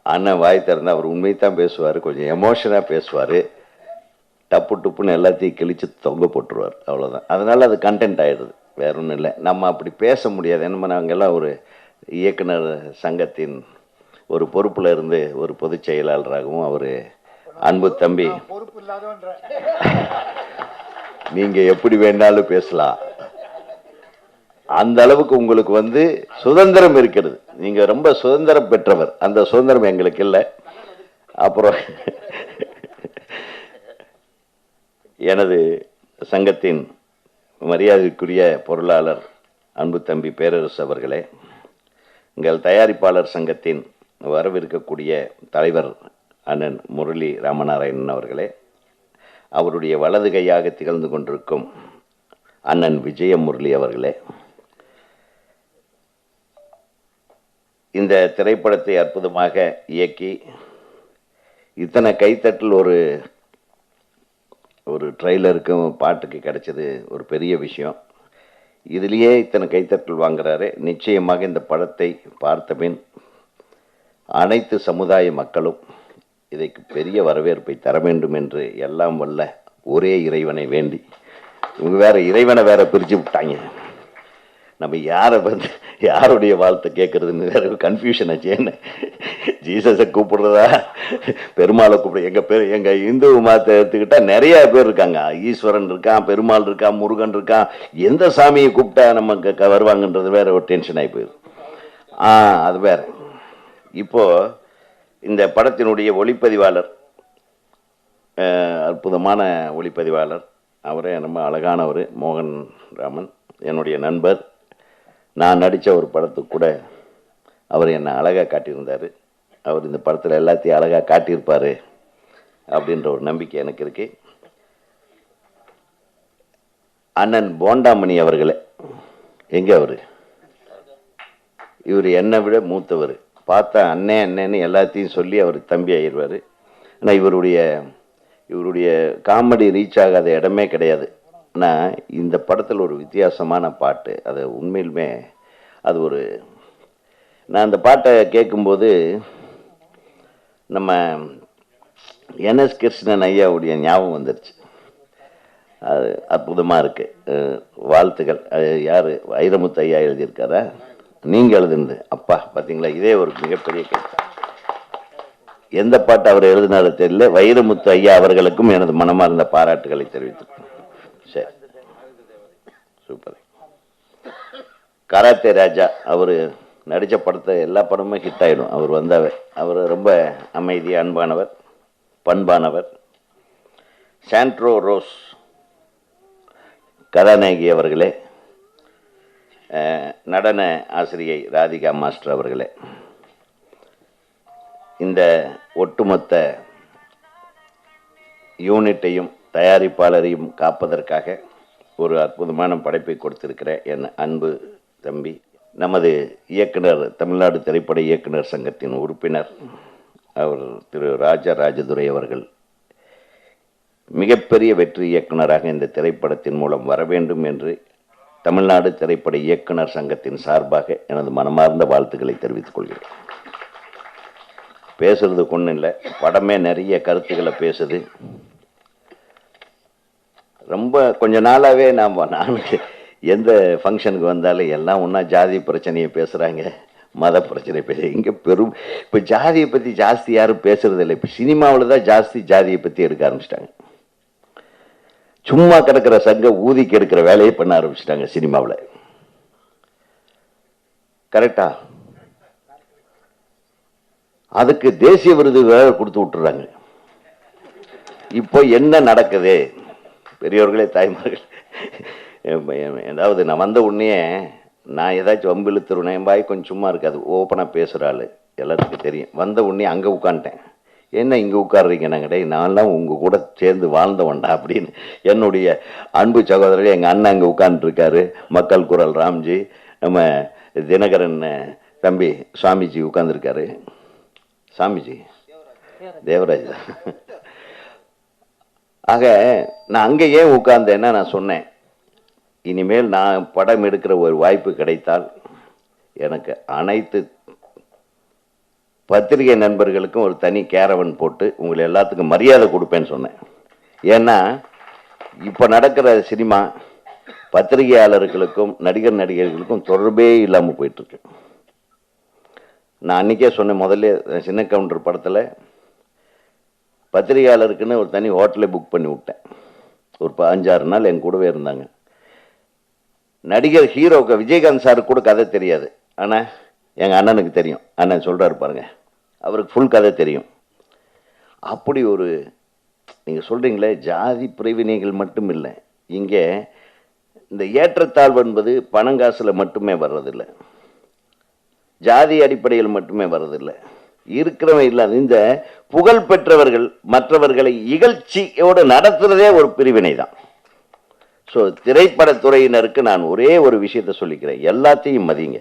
[SPEAKER 4] அண்ணன் வாய் திறந்து அவர் உண்மைத்தான் பேசுவார், கொஞ்சம் எமோஷனாக பேசுவார், டப்பு டுப்புன்னு எல்லாத்தையும் கிழிச்சு தொங்க போட்டுருவார், அவ்வளோதான். அதனால் அது கண்டென்ட் ஆகிடுது, வேற ஒன்றும் இல்லை. நம்ம அப்படி பேச முடியாது. என்ன நாங்கள்லாம் ஒரு இயக்குனர் சங்கத்தின் ஒரு பொறுப்பில் இருந்து ஒரு பொதுச் செயலாளராகவும் அவர் அன்பு தம்பி, நீங்கள் எப்படி வேணாலும் பேசலாம், அந்த அளவுக்கு உங்களுக்கு சுதந்திரம் இருக்கிறது. நீங்க ரொம்ப சுதந்திரம் பெற்றவர், அந்த சுதந்திரம் எங்களுக்கு இல்லை. அப்புறம் எனது சங்கத்தின் மரியாதைக்குரிய பொருளாளர் அன்பு தம்பி பேரரசு அவர்களே, எங்கள் தயாரிப்பாளர் சங்கத்தின் வரவிருக்கக்கூடிய தலைவர் அண்ணன் முரளி ராமநாராயணன் அவர்களே, அவருடைய வலது கையாக திகழ்ந்து கொண்டிருக்கும் அண்ணன் விஜயமுரளி அவர்களே, இந்த திரைப்படத்தை அற்புதமாக இயக்கி இத்தனை கைத்தட்டல் ஒரு ட்ரெய்லருக்கும் பாட்டுக்கு கிடைச்சது ஒரு பெரிய விஷயம். இதுலேயே இத்தனை கைத்தட்டல் வாங்குறாரு. நிச்சயமாக இந்த படத்தை பார்த்தபின் அனைத்து சமுதாய மக்களும் இதற்கு பெரிய வரவேற்பை தர வேண்டும் என்று எல்லாம் வல்ல ஒரே இறைவனை வேண்டி, இவங்க வேற இறைவனை வேற பிரித்து விட்டாங்க, நம்ம யாருடைய வாழ்த்தை கேட்கறதுன்னு வேற கன்ஃபியூஷன் ஆச்சு. என்ன ஜீசஸை கூப்பிடுறதா பெருமாளை கூப்பிடு? எங்க இந்து மதத்தை எடுத்துக்கிட்டா நிறைய பேர் இருக்காங்க. ஈஸ்வரன் இருக்கான், பெருமாள் இருக்கான், முருகன் இருக்கான். எந்த சாமியை கூப்பிட்டா நமக்கு வருவாங்கன்றது வேற ஒரு டென்ஷன் ஆகி போயிடுது. அது வேற. இப்போ இந்த படத்தினுடைய ஒளிப்பதிவாளர், அற்புதமான ஒளிப்பதிவாளர், அவரே ரொம்ப அழகானவர், மோகன் ராமன், என்னுடைய நண்பர். நான் நடித்த ஒரு படத்துக்கு கூட அவர் என்னை அழகாக காட்டியிருந்தார். அவர் இந்த படத்தில் எல்லாத்தையும் அழகாக காட்டியிருப்பார் அப்படின்ற ஒரு நம்பிக்கை எனக்கு இருக்கு. அண்ணன் போண்டாமணி அவர்களே, எங்கே அவர்? இவர் என்னை விட மூத்தவர். பார்த்தா அண்ணே அண்ணன்னு எல்லாத்தையும் சொல்லி அவர் தம்பி ஆயிடுவார். ஆனால் இவருடைய காமெடி ரீச் ஆகாத இடமே கிடையாது. ஆனால் இந்த படத்தில் ஒரு வித்தியாசமான பாட்டு, அது உண்மையிலுமே அது நான் அந்த பாட்டை கேட்கும்போது நம்ம NS கிருஷ்ணன் ஐயாவுடைய ஞாபகம் வந்துருச்சு. அது அற்புதமாக இருக்குது. வாழ்த்துக்கள். யார்? வைரமுத்து ஐயா எழுதியிருக்காரா? நீங்கள் எழுதுனது? அப்பா பார்த்தீங்களா, இதே ஒரு மிகப்பெரிய கேள்வி. எந்த பாட்டு அவர் எழுதினாரு தெரியல. வைரமுத்து ஐயா அவர்களுக்கும் எனது மனமார்ந்த பாராட்டுகளை தெரிவித்துக்கிறேன். சரி, சூப்பர். கராத்தே ராஜா அவர் நடித்த படத்தை எல்லா படமுமே ஹிட் ஆகிடும். அவர் ரொம்ப அமைதி, அன்பானவர், பண்பானவர். சாண்ட்ரோ ரோஸ் கதாநாயகி அவர்களே, நடன ஆசிரியை ராதிகா மாஸ்டர் அவர்களே, இந்த ஒட்டுமொத்த யூனிட்டையும் தயாரிப்பாளரையும் காப்பதற்காக ஒரு அற்புதமான படைப்பை கொடுத்திருக்கிற என் அன்பு தம்பி, நமது இயக்குனர், தமிழ்நாடு திரைப்பட இயக்குனர் சங்கத்தின் உறுப்பினர் அவர் திரு ராஜதுரை அவர்கள் மிகப்பெரிய வெற்றி இயக்குனராக இந்த திரைப்படத்தின் மூலம் வர வேண்டும் என்று தமிழ்நாடு திரைப்பட இயக்குனர் சங்கத்தின் சார்பாக எனது மனமார்ந்த வாழ்த்துக்களை தெரிவித்துக் கொள்கிறேன். பேசுறது ஒன்றும் இல்லை, படமே நிறைய கருத்துக்களை பேசுது. ரொம்ப கொஞ்ச நாளாகவே நான் எந்த ஃபங்க்ஷனுக்கு வந்தாலும் எல்லாம் ஒன்றா ஜாதி பிரச்சனையை பேசுகிறாங்க, மத பிரச்சனை இங்கே இப்போ ஜாதியை பற்றி ஜாஸ்தி யாரும் பேசுறது இல்லை. இப்போ சினிமாவில் தான் ஜாஸ்தி ஜாதியை பற்றி எடுக்க ஆரம்பிச்சிட்டாங்க. சும்மா கிடக்கிற சங்க ஊதிக்கு எடுக்கிற வேலையை பண்ண ஆரம்பிச்சிட்டாங்க சினிமாவில். கரெக்டா? அதுக்கு தேசிய விருது வேற கொடுத்து விட்டுறாங்க. இப்போ என்ன நடக்குது? பெரியவர்களே தாய்மார்கள், ஏதாவது நான் வந்த உடனே நான் ஏதாச்சும் வம்பு இழுத்துருவேன், என் பாய் கொஞ்சம் சும்மா இருக்காது, ஓப்பனாக பேசுகிற ஆள் எல்லாத்துக்கும் தெரியும். வந்த உடனே அங்கே உட்காந்துட்டேன். என்ன இங்கே உட்காடுறீங்க? நாங்கள் நான்லாம் உங்கள் கூட சேர்ந்து வாழ்ந்தவன்டா அப்படின்னு என்னுடைய அன்பு சகோதரர் எங்கள் அண்ணன் அங்கே உட்காந்துருக்காரு. மக்கள் குரல் ராம்ஜி, நம்ம தினகரன் தம்பி சுவாமிஜி உட்காந்துருக்காரு. சாமிஜி தேவராஜ். ஆக நான் அங்கே ஏன் உட்கார்ந்தேன்னா, நான் சொன்னேன், இனிமேல் நான் படம் எடுக்கிற ஒரு வாய்ப்பு கிடைத்தால் எனக்கு அனைத்து பத்திரிகை நண்பர்களுக்கும் ஒரு தனி கேரவன் போட்டு உங்களை எல்லாத்துக்கும் மரியாதை கொடுப்பேன்னு சொன்னேன். ஏன்னா இப்போ நடக்கிற சினிமா பத்திரிகையாளர்களுக்கும் நடிகர் நடிகர்களுக்கும் தொடர்பே இல்லாமல் போயிட்டுருக்கு. நான் அன்றைக்கே சொன்னேன், முதல்ல சின்ன கவுண்டர் படத்தில் பத்திரிகையாளருக்குன்னு ஒரு தனி ஹோட்டலை புக் பண்ணி விட்டேன். ஒரு 5-6 நாள் என் கூடவே இருந்தாங்க. நடிகர் ஹீரோக்கு விஜயகாந்த் சாருக்கு கூட கதை தெரியாது, ஆனால் எங்கள் அண்ணனுக்கு தெரியும். அண்ணன் சொல்கிறாரு பாருங்க, அவருக்கு ஃபுல் கதை தெரியும். அப்படி ஒரு நீங்கள் சொல்கிறீங்களே, ஜாதி பிரிவினைகள் மட்டும் இல்லை, இங்கே இந்த ஏற்றத்தாழ்வு என்பது பணங்காசில் மட்டுமே வர்றதில்லை, ஜாதி அடிப்படையில் மட்டுமே வர்றதில்லை, இருக்கிறவன் இல்லாத இந்த புகழ் பெற்றவர்கள் மற்றவர்களை இகழ்ச்சியோடு நடத்துறதே ஒரு பிரிவினை தான். ஸோ திரைப்படத்துறையினருக்கு நான் ஒரே ஒரு விஷயத்தை சொல்லிக்கிறேன், எல்லாத்தையும் மதிங்க.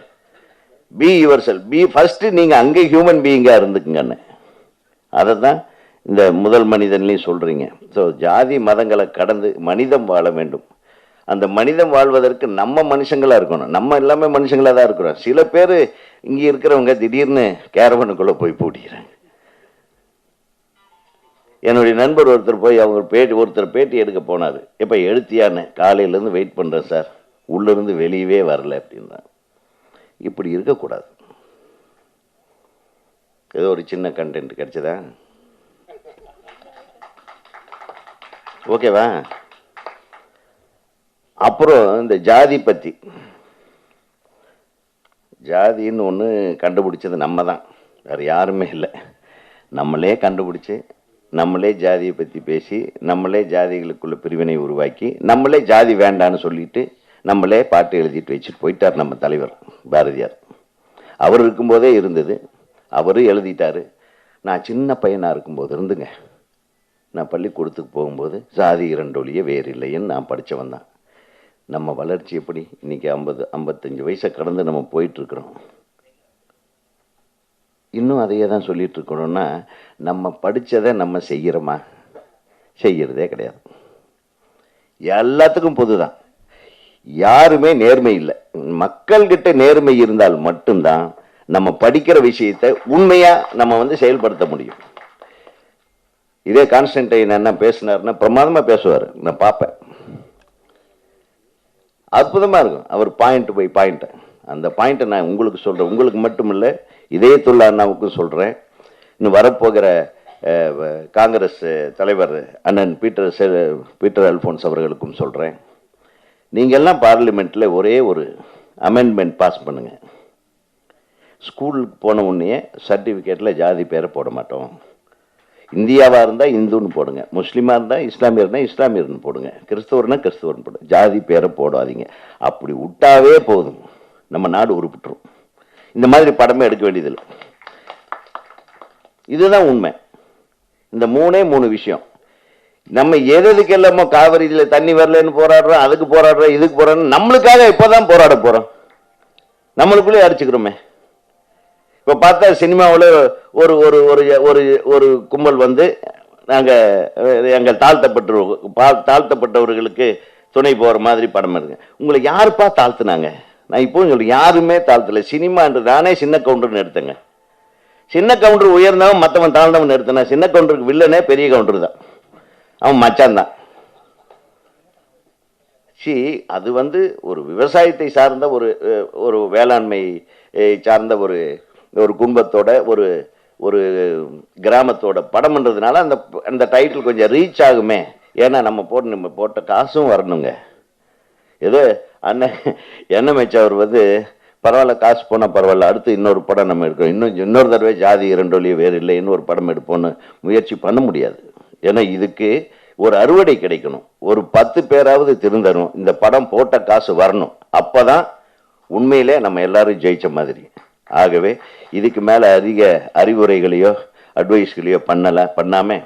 [SPEAKER 4] Be yourself, be first. நீங்கள் அங்கே ஹியூமன் பீயிங்காக இருந்துக்குங்கன்னு அதை தான் இந்த முதல் மனிதன்லையும் சொல்கிறீங்க. ஸோ ஜாதி மதங்களை கடந்து மனிதம் வாழ வேண்டும். அந்த மனிதம் வாழ்வதற்கு நம்ம மனுஷங்களாக இருக்கணும். நம்ம எல்லாமே மனுஷங்களாக தான் இருக்கிறோம். சில பேர் இங்கே இருக்கிறவங்க திடீர்னு கேரவனுக்குள்ளே போய் பூட்டிக்கிறாங்க. என்னுடைய நண்பர் ஒருத்தர் போய் ஒருத்தர் பேட்டி எடுக்க போனார். எப்போ எடுத்தியான்னு, காலையிலேருந்து வெயிட் பண்ணுறேன் சார், உள்ளேருந்து வெளியவே வரல அப்படின்னா. இப்படி இருக்கக்கூடாது. ஏதோ ஒரு சின்ன கண்டென்ட் கிடைச்சதா, ஓகேவா? அப்புறம் இந்த ஜாதி பற்றி, ஜாதின்னு ஒன்று கண்டுபிடிச்சது நம்ம தான், வேறு யாருமே இல்லை. நம்மளே கண்டுபிடிச்சி, நம்மளே ஜாதியை பற்றி பேசி, நம்மளே ஜாதிகளுக்குள்ள பிரிவினை உருவாக்கி, நம்மளே ஜாதி வேண்டான்னு சொல்லிட்டு நம்மளே பாட்டு எழுதிட்டு வச்சுட்டு போயிட்டார் நம்ம தலைவர் பாரதியார். அவர் இருக்கும்போதே இருந்தது, அவரும் எழுதிட்டார். நான் சின்ன பையனாக இருக்கும்போது இருந்துங்க, நான் பள்ளிக்கூடத்துக்கு போகும்போது ஜாதி இரண்டொழிய வேறு இல்லைன்னு நான் படித்தவன் தான். நம்ம வளர்ச்சி எப்படி இன்னைக்கு 50-55 வயசை கடந்து நம்ம போயிட்டுருக்குறோம். இன்னும் அதையே தான் சொல்லிட்டு இருக்கிறோம்னா, நம்ம படித்ததை நம்ம செய்கிறோமா? செய்கிறதே கிடையாது. எல்லாத்துக்கும் பொதுதான், யாருமே நேர்மை இல்லை. மக்கள்கிட்ட நேர்மை இருந்தால் மட்டும்தான் நம்ம படிக்கிற விஷயத்தை உண்மையாக நம்ம செயல்படுத்த முடியும். இதே கான்ஸ்டன்டைன் என்ன பேசினார்னா பிரமாதமாக பேசுவார், நான் பார்ப்பேன், அற்புதமாக இருக்கும். அவர் பாயிண்ட் பை பாயிண்ட், அந்த பாயிண்ட்டை நான் உங்களுக்கு சொல்கிறேன். உங்களுக்கு மட்டும் இல்லை, இதயத்துள்ள அண்ணாவுக்கும் சொல்கிறேன். இன்னும் வரப்போகிற காங்கிரஸ் தலைவர் அண்ணன் பீட்டர் அல்ஃபோன்ஸ் அவர்களுக்கும் சொல்கிறேன். நீங்கள்லாம் பார்லிமெண்ட்டில் ஒரே ஒரு அமெண்ட்மெண்ட் பாஸ் பண்ணுங்க. ஸ்கூலுக்கு போன உடனே சர்டிஃபிகேட்டில் ஜாதி பேரை போட மாட்டோம். இந்தியாவாக இருந்தால் இந்துன்னு போடுங்க, முஸ்லீமாக இருந்தால் இஸ்லாமியர்னா இஸ்லாமியர்னு போடுங்க, கிறிஸ்தவர்னா கிறிஸ்தவர்னு போடுங்க, ஜாதி பேரை போடாதீங்க. அப்படி விட்டாவே போதும், நம்ம நாடு உருப்பிட்டுரும். இந்த மாதிரி படமே எடுக்க வேண்டியதில்லை. இதுதான் உண்மை. இந்த 3 விஷயம் நம்ம எதுக்கு எல்லாமோ காவிரியில் தண்ணி வரலன்னு போராடுறோம், அதுக்கு போராடுறோம், இதுக்கு போராடுறோம். நம்மளுக்காக இப்போதான் போராட போகிறோம், நம்மளுக்குள்ளே அடிச்சுக்கிறோமே. இப்போ பார்த்தா சினிமாவில் ஒரு ஒரு ஒரு ஒரு கும்பல் எங்கள் தாழ்த்தப்பட்டவர்களுக்கு துணை போகிற மாதிரி படம் இருக்கு. உங்களை யாருப்பா தாழ்த்துனாங்க? நான் இப்போ சொல்றேன், யாருமே தாழ்த்தலை. சினிமான்றது நானே சின்ன கவுண்டர்னு எடுத்தேங்க. சின்ன கவுண்டர் உயர்ந்தவன் மற்றவன் தாழ்ந்தவன் எடுத்தனா. சின்ன கவுண்டருக்கு வில்லனே பெரிய கவுண்டர் தான், அவன் மச்சான் தான். அது ஒரு விவசாயத்தை சார்ந்த ஒரு வேளாண்மை சார்ந்த ஒரு குடும்பத்தோட ஒரு கிராமத்தோட படம்ன்றதுனால அந்த டைட்டில் கொஞ்சம் ரீச் ஆகுமே. ஏன்னா நம்ம போட்ட காசும் வரணுங்க. ஏதோ என்ன மேய்ச்சா அவர் பரவாயில்ல, காசு போனால் பரவாயில்ல, அடுத்து இன்னொரு படம் நம்ம எடுக்கிறோம், இன்னொரு தடவை ஜாதி இரண்டொழிய வேறு இல்லை, இன்னொரு படம் எடுப்போன்னு முயற்சி பண்ண முடியாது. ஏன்னா இதுக்கு ஒரு அறுவடை கிடைக்கணும், ஒரு 10 பேராவது திருந்தணும், இந்த படம் போட்ட காசு வரணும். அப்பதான் உண்மையிலே நம்ம எல்லாரும் ஜெயிச்ச மாதிரி. ஆகவே இதுக்கு மேல அதிக அறிவுரைகளையோ அட்வைஸ்களையோ பண்ணாம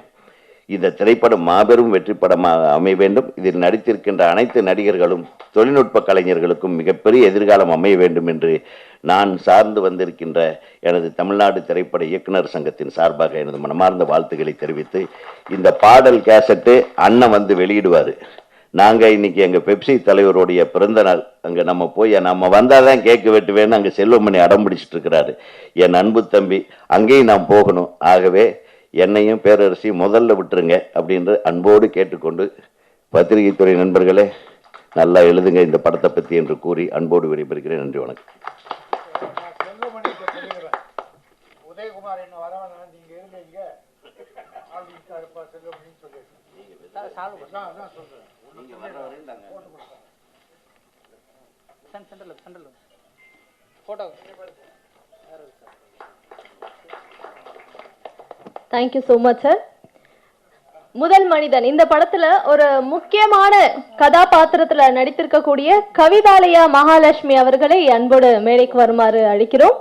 [SPEAKER 4] இந்த திரைப்படம் மாபெரும் வெற்றி படமாக அமைய வேண்டும். இதில் நடித்திருக்கின்ற அனைத்து நடிகர்களும் தொழில்நுட்ப கலைஞர்களுக்கும் மிகப்பெரிய எதிர்காலம் அமைய வேண்டும் என்று நான் சார்ந்து வந்திருக்கின்ற எனது தமிழ்நாடு திரைப்பட இயக்குனர் சங்கத்தின் சார்பாக எனது மனமார்ந்த வாழ்த்துக்களை தெரிவித்து, இந்த பாடல் கேசட்டு அண்ணன் வந்து வெளியிடுவார். நாங்கள் இன்னைக்கு எங்கள் பெப்சி தலைவருடைய பிறந்த நாள், அங்கே நம்ம வந்தாதான் கேக்கு வெட்டுவேன்னு அங்கே செல்வமணி அடம் பிடிச்சிட்டு இருக்கிறாரு. என் அன்பு தம்பி, அங்கேயும் நான் போகணும். ஆகவே என்னையும் பேரரசி முதல்ல விட்டுருங்க அப்படின்னு அன்போடு கேட்டுக்கொண்டு, பத்திரிகை துறை நண்பர்களே நல்லா எழுதுங்க இந்த படத்தை பற்றி என்று கூறி அன்போடு விடைபெறுகிறேன். நன்றி, வணக்கம்.
[SPEAKER 5] உதயகுமார் என்ன வரவனா, நீங்க இருந்தீங்க
[SPEAKER 2] தேங்க்யூ ஸோ மச் சார். முதல் மனிதன் இந்த படத்துல ஒரு முக்கியமான கதாபாத்திரத்துல நடித்திருக்கக்கூடிய கவிதாலயா மகாலட்சுமி அவர்களை அன்போடு மேடைக்கு வருமாறு அழைக்கிறோம்.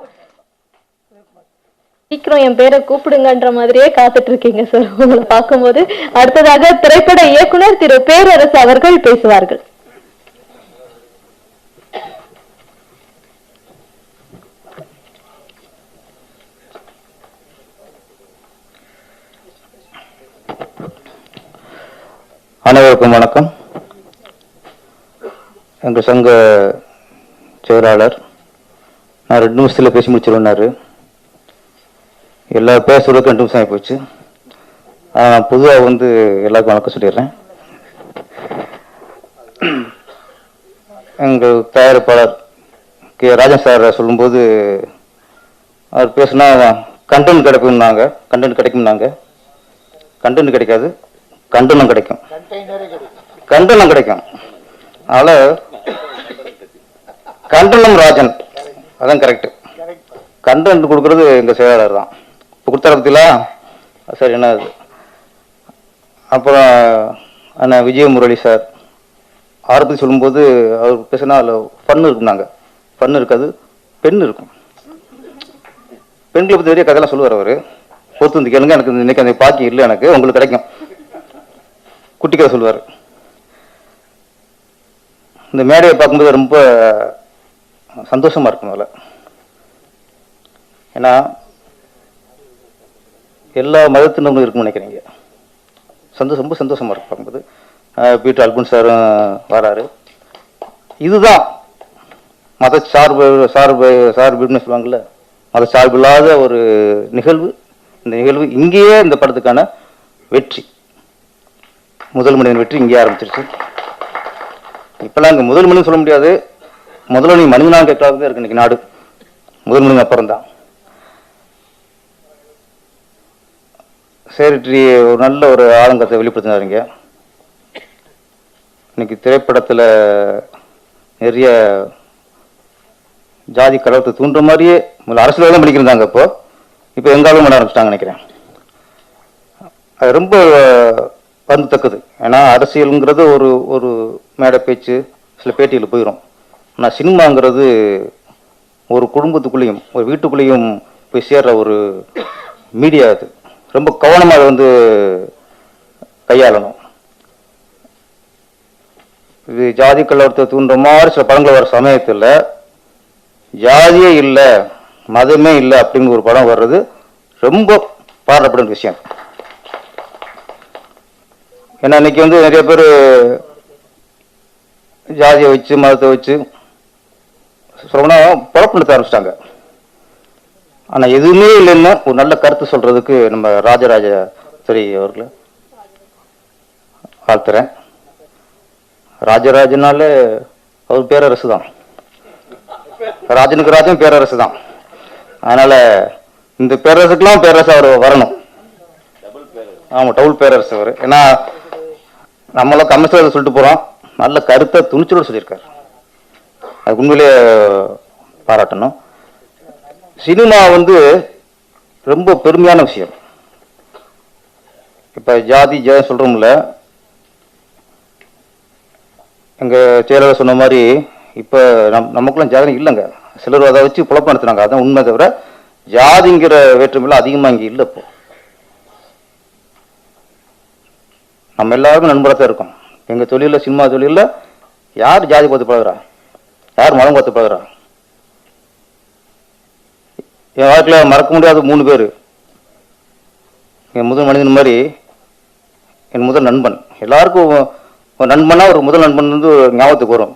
[SPEAKER 2] சீக்கிரம் என் பேரை கூப்பிடுங்கன்ற மாதிரியே காத்துட்டு இருக்கீங்க சார் உங்களை பார்க்கும்போது. அடுத்ததாக திரைப்பட இயக்குனர் திரு பேரரசு அவர்கள் பேசுவார்கள்.
[SPEAKER 6] அனைவருக்கும் வணக்கம். எங்கள் சங்க செயலாளர் நான் 2 நிமிஷத்தில் பேசி முடிச்சிருவேன்னாரு. எல்லாரும் பேசுறதுக்கு 2 நிமிஷம் ஆகி போச்சு. நான் பொதுவாக எல்லாருக்கும் வணக்கம் சொல்லிடுறேன். எங்கள் தயாரிப்பாளர் கே ராஜன் சார் சொல்லும்போது அவர் பேசுனா கண்டென்ட் கிடைக்கும்னாங்க. கண்டென்ட் கிடைக்காது, கண்டனம் கிடைக்கும். அதனால கண்டனம் ராஜன் அதான் கரெக்ட். கண்டென்ட் கொடுக்கறது எங்க செயலாளர் தான். இப்போ கொடுத்தார பத்திலா சரி என்ன அது. அப்புறம் அண்ணா விஜயமுரளி சார் ஆரம்பத்தில் சொல்லும்போது அவர் பேசினா அதில் ஃபன் இருக்கும்னாங்க. ஃபன் இருக்காது, பெண் இருக்கும். பெண்களை பற்றி நிறைய கதையெல்லாம் சொல்லுவார் அவர். பொறுத்து வந்து கேளுங்க, எனக்கு இன்னைக்கு அந்த பாக்கி இல்லை, எனக்கு உங்களுக்கு கிடைக்கும். குட்டி கதை சொல்லுவார். இந்த மேடையை பார்க்கும்போது ரொம்ப சந்தோஷமா இருக்கும். அதில் ஏன்னா எல்லா மதத்தினரும் இருக்குன்னு நினைக்கிறீங்க. ரொம்ப சந்தோஷமா இருக்கும் பார்க்கும்போது. பீட்டர் அல்பன் சாரும் வராரு. இதுதான் மத சார்புன்னு சொல்லுவாங்கல்ல, மத சார்பு இல்லாத ஒரு நிகழ்வு. இந்த நிகழ்வு இங்கேயே இந்த படத்துக்கான வெற்றி, முதல் மனிதன் வெற்றி இங்கே ஆரம்பிச்சிருச்சு. இப்பெல்லாம் இங்கே முதல் மனிதன் சொல்ல முடியாது, முதல்ல நீ மனிதனாக கேட்கலாம் இருக்கு இன்னைக்கு நாடு. முதல் மனிதன் அப்புறம் தான். சேரிட்ரி ஒரு நல்ல ஒரு ஆளுங்கத்தை வெளிப்படுத்தினாருங்க. இன்னைக்கு திரைப்படத்தில் நிறைய ஜாதி கலவரத்தை தூண்டுற மாதிரியே அரசியல் தான் படிக்கிறாங்க. இப்போ எங்காலும் பண்ண ஆரம்பிச்சிட்டாங்க நினைக்கிறேன். அது ரொம்ப வருந்தத்தக்கது. ஏன்னா அரசியலுங்கிறது ஒரு ஒரு மேடை பேச்சு, சில பேட்டியில் போயிடும். ஆனால் சினிமாங்கிறது ஒரு குடும்பத்துக்குள்ளேயும் ஒரு வீட்டுக்குள்ளேயும் போய் சேர்ற ஒரு மீடியா. அது ரொம்ப கவனமாக கையாளணும். இது ஜாதி கலவரத்தை தூண்டுற மாதிரி சில படங்கள் வர சமயத்தில் ஜாதியே இல்லை, மதமே இல்லை அப்படிங்கிற ஒரு படம் வர்றது ரொம்ப பாராட்டப்படும் விஷயம். ஏன்னா இன்னைக்கு நிறைய பேர் ஜாதியை வச்சு மதத்தை வச்சு சொல்லணும்னா குழப்பம் நடத்த ஆரம்பிச்சிட்டாங்க. ஆனால் எதுவுமே இல்லைன்னு ஒரு நல்ல கருத்து சொல்றதுக்கு நம்ம ராஜராஜ சரி அவர்களை வாழ்த்துறேன். ராஜராஜனால அவர் பேரரசு தான், ராஜனுக்கு ராஜன் பேரரசு தான். அதனால இந்த பேரரசுக்கெல்லாம் பேரரசு அவர் வரணும். ஆமாம், டபுள் பேரரசு அவர். ஏன்னா நம்மளாம் கமிஷனர் சொல்லிட்டு போகிறோம், நல்ல கருத்தை துணிச்சலோடு சொல்லியிருக்காரு. அது உண்மையிலே பாராட்டணும். சினிமா ரொம்ப பெருமையான விஷயம். இப்போ ஜாதி சொல்கிறோம்ல, எங்கள் செயலாளர் சொன்ன மாதிரி இப்போ நமக்குலாம் ஜாதி இல்லைங்க. சிலர் அதை வச்சு குழப்பம் நடத்துனாங்க. அதுதான் உண்மை. தவிர ஜாதிங்கிற வேற்றுமையெல்லாம் அதிகமாக இங்கே இல்லை. இப்போ நம்ம எல்லாருமே நண்பராக தான் இருக்கோம். எங்கள் தொழிலில், சினிமா தொழிலில் யார் ஜாதி பார்த்து பழகுறா, யார் மதம் பார்த்து பழகுறா? என் வாழ்க்கையில் மறக்க முடியாத 3 பேர். என் முதல் மனிதன் மாதிரி என் முதல் நண்பன். எல்லாருக்கும் ஒரு நண்பனா ஒரு முதல் நண்பன் வந்து ஞாபகத்துக்கு வரும்.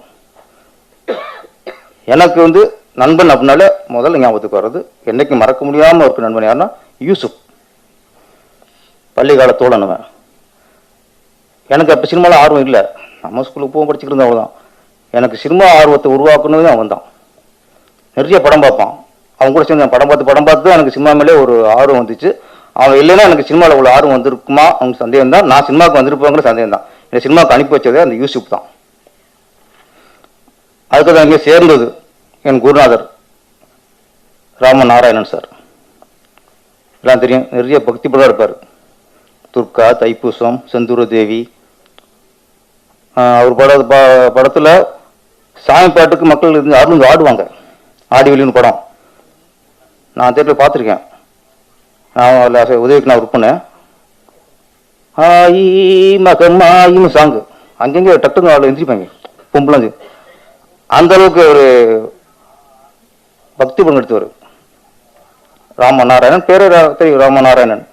[SPEAKER 6] எனக்கு வந்து நண்பன் அப்படின்னாலே முதல்ல ஞாபகத்துக்கு வர்றது, என்னைக்கு மறக்க முடியாமல் ஒரு நண்பன் யாருன்னா யூசுப். பள்ளிக்கால தோழனவன். எனக்கு அப்போ சினிமாவில் ஆர்வம் இல்லை. நம்ம ஸ்கூலுக்கு போக படிச்சுக்கிட்டு இருந்தேன், அவ்வளோதான். எனக்கு சினிமா ஆர்வத்தை உருவாக்குனது அவன் தான். நிறைய படம் பார்ப்பான். அவன் கூட சேர்ந்து படம் பார்த்து தான் எனக்கு சினிமா மேலே ஒரு ஆர்வம் வந்துச்சு. அவன் இல்லைன்னா எனக்கு சினிமாவில் அவ்வளோ ஆர்வம் வந்திருக்குமா அவங்க சந்தேகம் தான். நான் சினிமாவுக்கு வந்திருப்பாங்கிற சந்தேகம் தான். என்னை சினிமாவுக்கு அனுப்பி வச்சதே அந்த யூசுப் தான். அதுக்கு அங்கே சேர்ந்தது என் குருநாதர் ராமநாராயணன் சார். எல்லாம் தெரியும், நிறைய பக்தி படம் இருப்பார். துர்கா, தைப்பூசம், செந்தூர தேவி. அவர் படத்தில் சாமி பாட்டுக்கு மக்கள் இருந்து அருள் ஆடுவாங்க. ஆடி வெளின்னு படம் நான் தேட்டரில் பார்த்துருக்கேன். நான் அதில் உதவிக்கு நான் ஒர்க் பண்ணேன். ஆயி மகமாயின்னு சாங்கு அங்கங்கே டக்குன்னு அதில் எந்திரிப்பாங்க பொம்பளை. அந்த அளவுக்கு ஒரு பக்தி படம் எடுத்தவர் ராமநாராயணன். பேரே தெரியும், ராமநாராயணன்.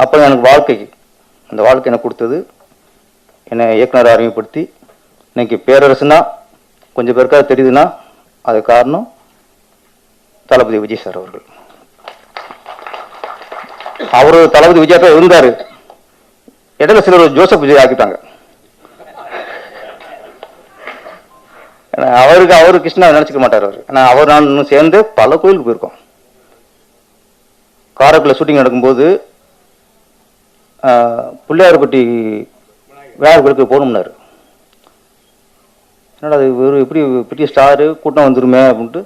[SPEAKER 6] அப்போ எனக்கு வாழ்க்கைக்கு அந்த வாழ்க்கை எனக்கு கொடுத்தது, என்னை இயக்குனர் அறிமுகப்படுத்தி இன்னைக்கு பேரரசுனா கொஞ்சம் பேருக்காக தெரியுதுன்னா அது காரணம் தளபதி விஜய் சார் அவர்கள். அவரு தளபதி விஜய் தான் இருந்தாரு. இடையில சிலர் ஜோசப் விஜய் ஆக்கிட்டாங்க. அவரு கிருஷ்ணா நினைச்சுக்க மாட்டார். அவர் நான் இன்னும் சேர்ந்து பல கோயிலுக்கு போயிருக்கோம். காரைக்குடியில் ஷூட்டிங் நடக்கும்போது பிள்ளையார்பட்டி விநாயகருக்கு போகணும்னாரு. என்னடா அது ஒரு எப்படி பெரிய ஸ்டாரு கூட்டம் வந்துருமே அப்படின்ட்டு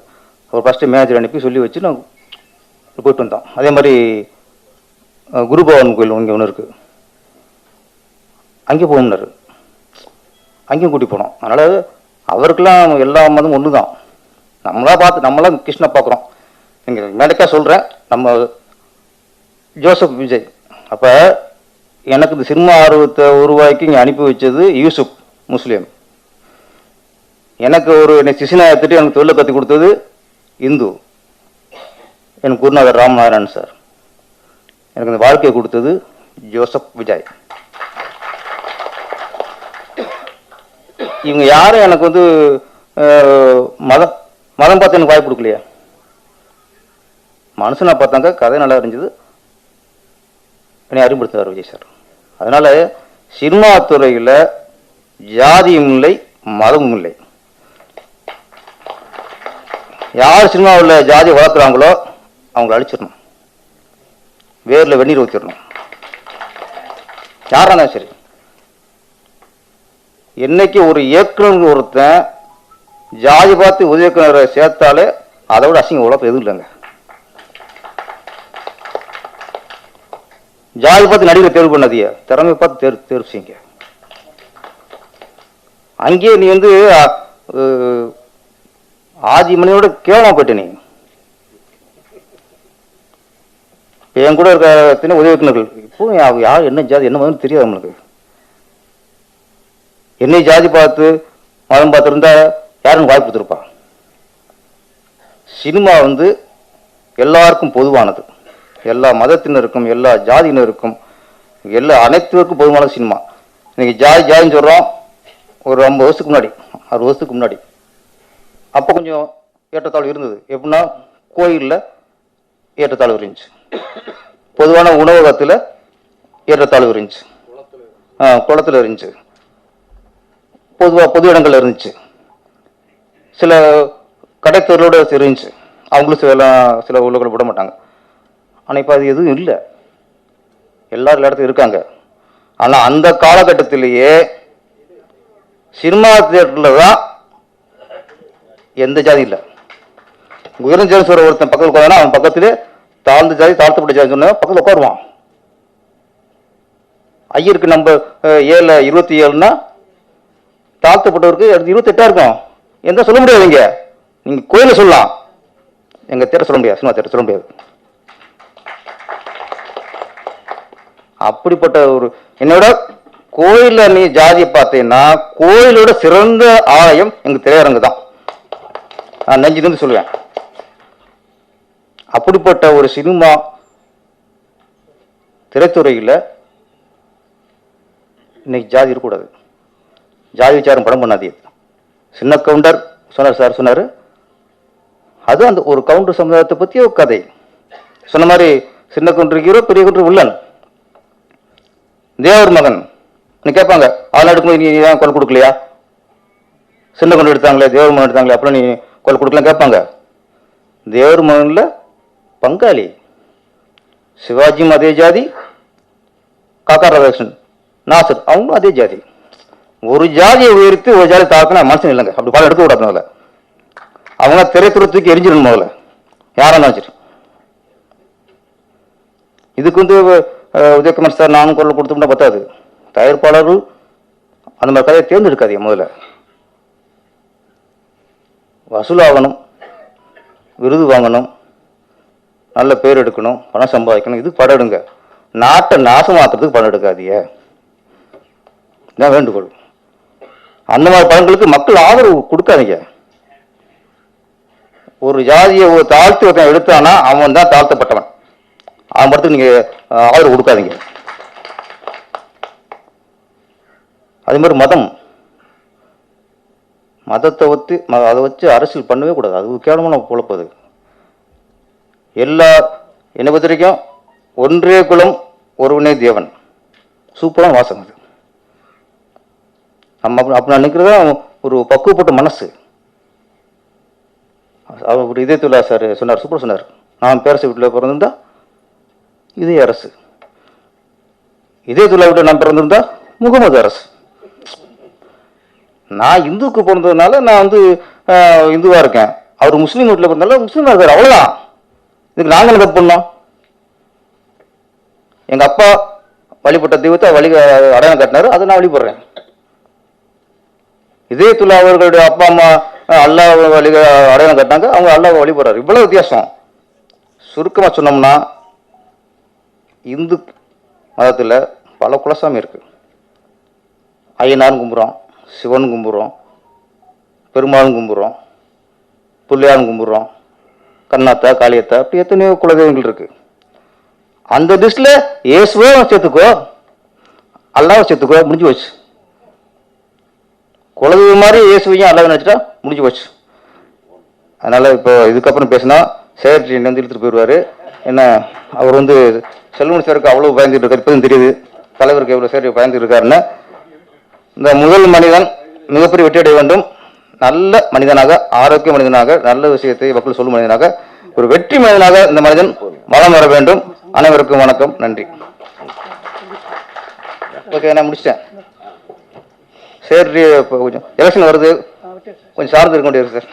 [SPEAKER 6] அவர் ஃபஸ்ட்டு மேனேஜர் அனுப்பி சொல்லி வச்சு நான் போயிட்டு வந்தோம். அதே மாதிரி குருபவன் கோயில் இங்கே ஒன்று இருக்குது, அங்கே போகணும்னாரு. அங்கேயும் கூட்டி போனோம். அதனால் அவருக்கெல்லாம் எல்லா மதமும் ஒன்று தான். நம்மளாம் கிருஷ்ணனை பார்க்குறோம். நீங்கள் மேடக்காக சொல்கிறேன், நம்ம ஜோசப் விஜய். அப்போ எனக்கு இந்த சினிமா ஆர்வத்தை உருவாக்கி இங்கே அனுப்பி வச்சது யூசுப் முஸ்லீம். எனக்கு என்னை சிசினா எடுத்துட்டு எனக்கு தொழிலை கற்றுக் கொடுத்தது இந்து என் குருநாதர் ராமநாராயணன் சார். எனக்கு இந்த வாழ்க்கையை கொடுத்தது ஜோசப் விஜய். இவங்க யாரும் எனக்கு வந்து மதம் பார்த்து எனக்கு வாய்ப்பு கொடுக்கலையா. மனுஷனை பார்த்தாங்க, கதை நல்லா இருந்தது, என்னை அறிமுகப்படுத்துவார் விஜய் சார். அதனால சினிமா துறையில் ஜாதியும் இல்லை, மதமும் இல்லை. யார் சினிமாவில் ஜாதி வளர்க்குறாங்களோ அவங்கள அழிச்சிடணும், வேரில் வெந்நீர் ஊற்றிடணும். யாரானா சரி. என்னைக்கு ஒரு இயக்குனர் ஒருத்தன் ஜாதி பார்த்து உதவி இயக்குனரை சேர்த்தாலே அதை விட அசிங்க உழப்பு எதுவும் இல்லைங்க. ஜாதி பார்த்து நடிகரை தேர்வு பண்ணாதிய, திறமை பார்த்து தேர்வு செய்யுங்க. அங்கேயே நீ வந்து ஆதி மனிதனோட கேவலமா போயிட்ட. நீ என் கூட இருக்க உதவி இயக்குனர்கள் இப்போ யார் என்ன ஜாதி என்ன மதம் தெரியாது நம்மளுக்கு. என்னை ஜாதி பார்த்து மதம் பார்த்துருந்தா யாருன்னு வாய்ப்பு கொடுத்துருப்பா. சினிமா வந்து எல்லாருக்கும் பொதுவானது, எல்லா மதத்தினருக்கும் எல்லா ஜாதியினருக்கும் அனைத்துக்கும் பொதுவான சினிமா. இன்னைக்கு ஜாதின்னு சொல்கிறோம். ஒரு 50 வருஷத்துக்கு முன்னாடி 60 வருஷத்துக்கு முன்னாடி அப்போ கொஞ்சம் ஏற்றத்தாழ்வு இருந்தது. எப்படின்னா கோயிலில் ஏற்றத்தாழ்வு இருந்துச்சு, பொதுவான உணவகத்தில் ஏற்றத்தாழ்வு இருந்துச்சு, குளத்தில் இருந்துச்சு, பொது இடங்கள்ல இருந்துச்சு, சில கடைத்தொழிலோட இருந்துச்சு. அவங்களும் சில உள்ளுக்குள்ள விட மாட்டாங்க. ஆனால் இப்போ அது எதுவும் இல்லை, எல்லா இடத்துலையும் இருக்காங்க. ஆனால் அந்த காலகட்டத்திலேயே சினிமா தியேட்டரில் தான் எந்த ஜாதி இல்லை. உயர்ந்த ஜாதி சொல்ற ஒருத்தன் பக்கத்தில் உட்காந்தா அவன் பக்கத்திலே தாழ்ந்த ஜாதி தாழ்த்தப்பட்ட ஜாதி சொன்ன பக்கத்தில் உட்காருவான். ஐயருக்கு நம்பர் 727னா தாழ்த்தப்பட்டவருக்கு 28 இருக்கும். எந்த சொல்ல முடியாதுங்க. நீங்க கோயில சொல்லலாம், எங்க தேர சொல்ல முடியாது, சினிமா தேர சொல்ல முடியாது. அப்படிப்பட்ட ஒரு என்னோட கோயில நீ ஜாதியை பார்த்தீங்கன்னா கோயிலோட சிறந்த ஆலயம் எங்க திரையரங்கு தான். நான் நெஞ்சிலிருந்து சொல்லுவேன். அப்படிப்பட்ட ஒரு சினிமா திரைத்துறையில் இன்னைக்கு ஜாதி இருக்கக்கூடாது. ஜாதி விசாரம் படம் பண்ணாதீங்க. சின்ன கவுண்டர் சொன்னார் சார் சொன்னார், அது அந்த ஒரு கவுண்டர் சமுதாயத்தை பற்றி ஒரு கதை சொன்ன மாதிரி. சின்ன கவுண்டர் ஹீரோ, பெரிய கவுண்டர் வில்லன். தேவர் மகன் நீ கேட்பாங்க, அதெல்லாம் எடுக்கும்போது நீ ஏன் கொலை கொடுக்கலையா? சின்ன கவுண்டர் எடுத்தாங்களே, தேவர் மகன் எடுத்தாங்களே, அப்புறம் நீ கொலை கொடுக்கலாம் கேட்பாங்க. தேவர் மகன்ல பங்காளி சிவாஜியும் அதே ஜாதி, காக்கா ராதாகிருஷ்ணன், நாசர் அவங்களும் அதே ஜாதி. ஒரு ஜாதியை உயர்த்தி ஒரு ஜாதி தாக்கினா மனுஷன் இல்லைங்க. அப்படி படம் எடுக்க கூடாது. முதல்ல அவங்க திரைத்துறத்துக்கு எரிஞ்சிடணும். முதல்ல யாரா இருந்தாலும் சரி. இதுக்கு வந்து உதயகுமார் சார் நானும் குரல் கொடுத்தோம்னா பத்தாது. தயாரிப்பாளர்கள் அந்த மாதிரி கதையை தேர்ந்தெடுக்காதீங்க. முதல்ல வசூலாகணும், விருது வாங்கணும், நல்ல பேர் எடுக்கணும், பணம் சம்பாதிக்கணும். இது படம் எடுங்க. நாட்டை நாசமாக்குறதுக்கு படம் எடுக்காதீங்க. இதான் வேண்டுகோள். அந்த மாதிரி படங்களுக்கு மக்கள் ஆதரவு கொடுக்காதீங்க. ஒரு ஜாதியை தாழ்த்தி ஒருத்தன் எடுத்தானா அவன் தான் தாழ்த்தப்பட்டவன். அவன் படத்துக்கு நீங்க ஆதரவு கொடுக்காதீங்க. அதே மாதிரி மதத்தை ஒத்து அதை வச்சு அரசியல் பண்ணவே கூடாது. அது கேவலமான குழப்பது. எல்லா என்னை பொறுத்த வரைக்கும் ஒன்றே குலம் ஒருவனே தேவன் சூப்பரான வாசகம். அது நம்ம அப்படி நான் நினைக்கிறதா ஒரு பக்குவப்பட்ட மனசு. அவர் இதயத்துல்லா சார் சொன்னார், சூப்பர் சொன்னார். நான் பேரரசு வீட்டில் பிறந்திருந்தா இதே அரசு, இதயத்துல்லா வீட்டில் நான் பிறந்திருந்தா முகமது அரசு. நான் இந்துக்கு பிறந்ததுனால நான் வந்து இந்துவா இருக்கேன். அவர் முஸ்லீம் வீட்டில் பிறந்தாலும் முஸ்லீமா இருக்காரு. அவ்வளோதான். இதுக்கு நாங்கள் என்ன தப்பு பண்ணோம்? எங்க அப்பா வழிபட்ட தெய்வத்தை அடையாளம் காட்டினாரு, அதை நான் வழிபடுறேன். இதயத்துல்லா அவர்களுடைய அப்பா அம்மா அல்லாஹ் அடையாளம் காட்டினாங்க, அவங்க அல்லாஹ் வழிபடுறாரு. இவ்வளவு வித்தியாசம். சுருக்கமா சொன்னோம்னா இந்து மதத்தில் பல குலசாமி இருக்கு. ஐயனாரும் கும்பிட்றோம், சிவன் கும்பிட்றோம், பெருமாளும் கும்பிட்றோம், பிள்ளையாரும் கும்பிட்றோம், கண்ணாத்தா காளியத்தா, அப்படி எத்தனையோ குலதெய்வங்கள் இருக்கு. அந்த லிஸ்ட்ல இயேசுவே சேர்த்துக்கோ, அல்லாஹ் சேர்த்துக்கோ, முடிஞ்சு போச்சு. குலதெய்வம் மாதிரி இயேசுவையும் அல்லாஹ் நினைச்சிட்டா முடிஞ்சு போச்சு. அதனால இப்போ இதுக்கப்புறம் பேசினா செக்ரட்டரி வந்து இழுத்துட்டு போயிடுவாரு. என்ன அவர் வந்து செல்வமணி சாருக்கு அவ்வளவு பயந்துட்டு இருக்காரு. இப்போதும் தெரியுது தலைவருக்கு எவ்வளவு சேர் பயந்துட்டு இருக்காருன்னு. இந்த முதல் மனிதன் மிகப்பெரிய வெற்றி அடைய வேண்டும். நல்ல மனிதனாக, ஆரோக்கிய மனிதனாக, நல்ல விஷயத்தை மக்கள் சொல்லும் மனிதனாக, ஒரு வெற்றி மனிதனாக இந்த மனிதன் வளம் வர வேண்டும். அனைவருக்கும் வணக்கம், நன்றி. ஓகே, நான் முடிச்சிட்டேன். சரி, இப்போ கொஞ்சம் எலெக்ஷன் வருது, கொஞ்சம் சார்ந்து இருக்க முடியாது சார்.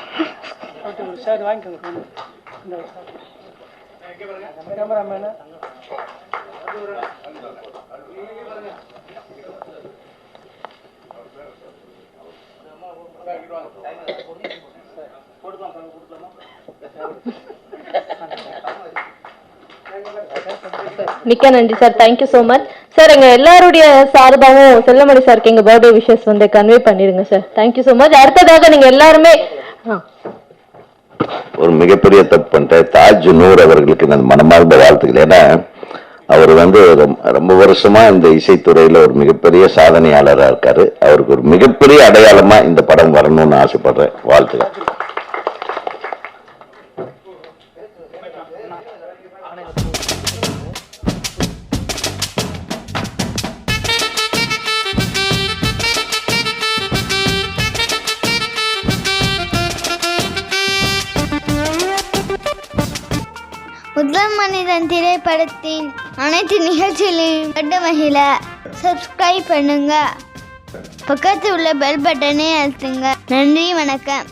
[SPEAKER 2] மிக்க நன்றி sir. Thank you so much sir. எங்க எல்லாருடைய சார்பாகவும் செல்லமணி சாருக்கு எங்க பர்த்டே விஷஸ் வந்து கன்வே பண்ணிடுங்க சார். Thank you so much. அடுத்ததாக நீங்க எல்லாருமே
[SPEAKER 4] ஒரு மிகப்பெரிய தப்பு பண்ணிட்டேன். தாஜ் நூர் அவர்களுக்கு நான் மனமார்ந்த வாழ்த்துக்கள். ஏன்னா அவர் வந்து ரொம்ப வருஷமா இந்த இசைத்துறையில ஒரு மிகப்பெரிய சாதனையாளராக இருக்காரு. அவருக்கு ஒரு மிகப்பெரிய அடையாளமா இந்த படம் வரணும்னு ஆசைப்படுறேன். வாழ்த்துக்கள்.
[SPEAKER 7] முதல் மனிதன் திரைப்படத்தின் அனைத்து நிகழ்ச்சிகளையும் கண்டு மகிழ சப்ஸ்கிரைப் பண்ணுங்க. பக்கத்தில் உள்ள பெல் பட்டனை அழுத்துங்க. நன்றி, வணக்கம்.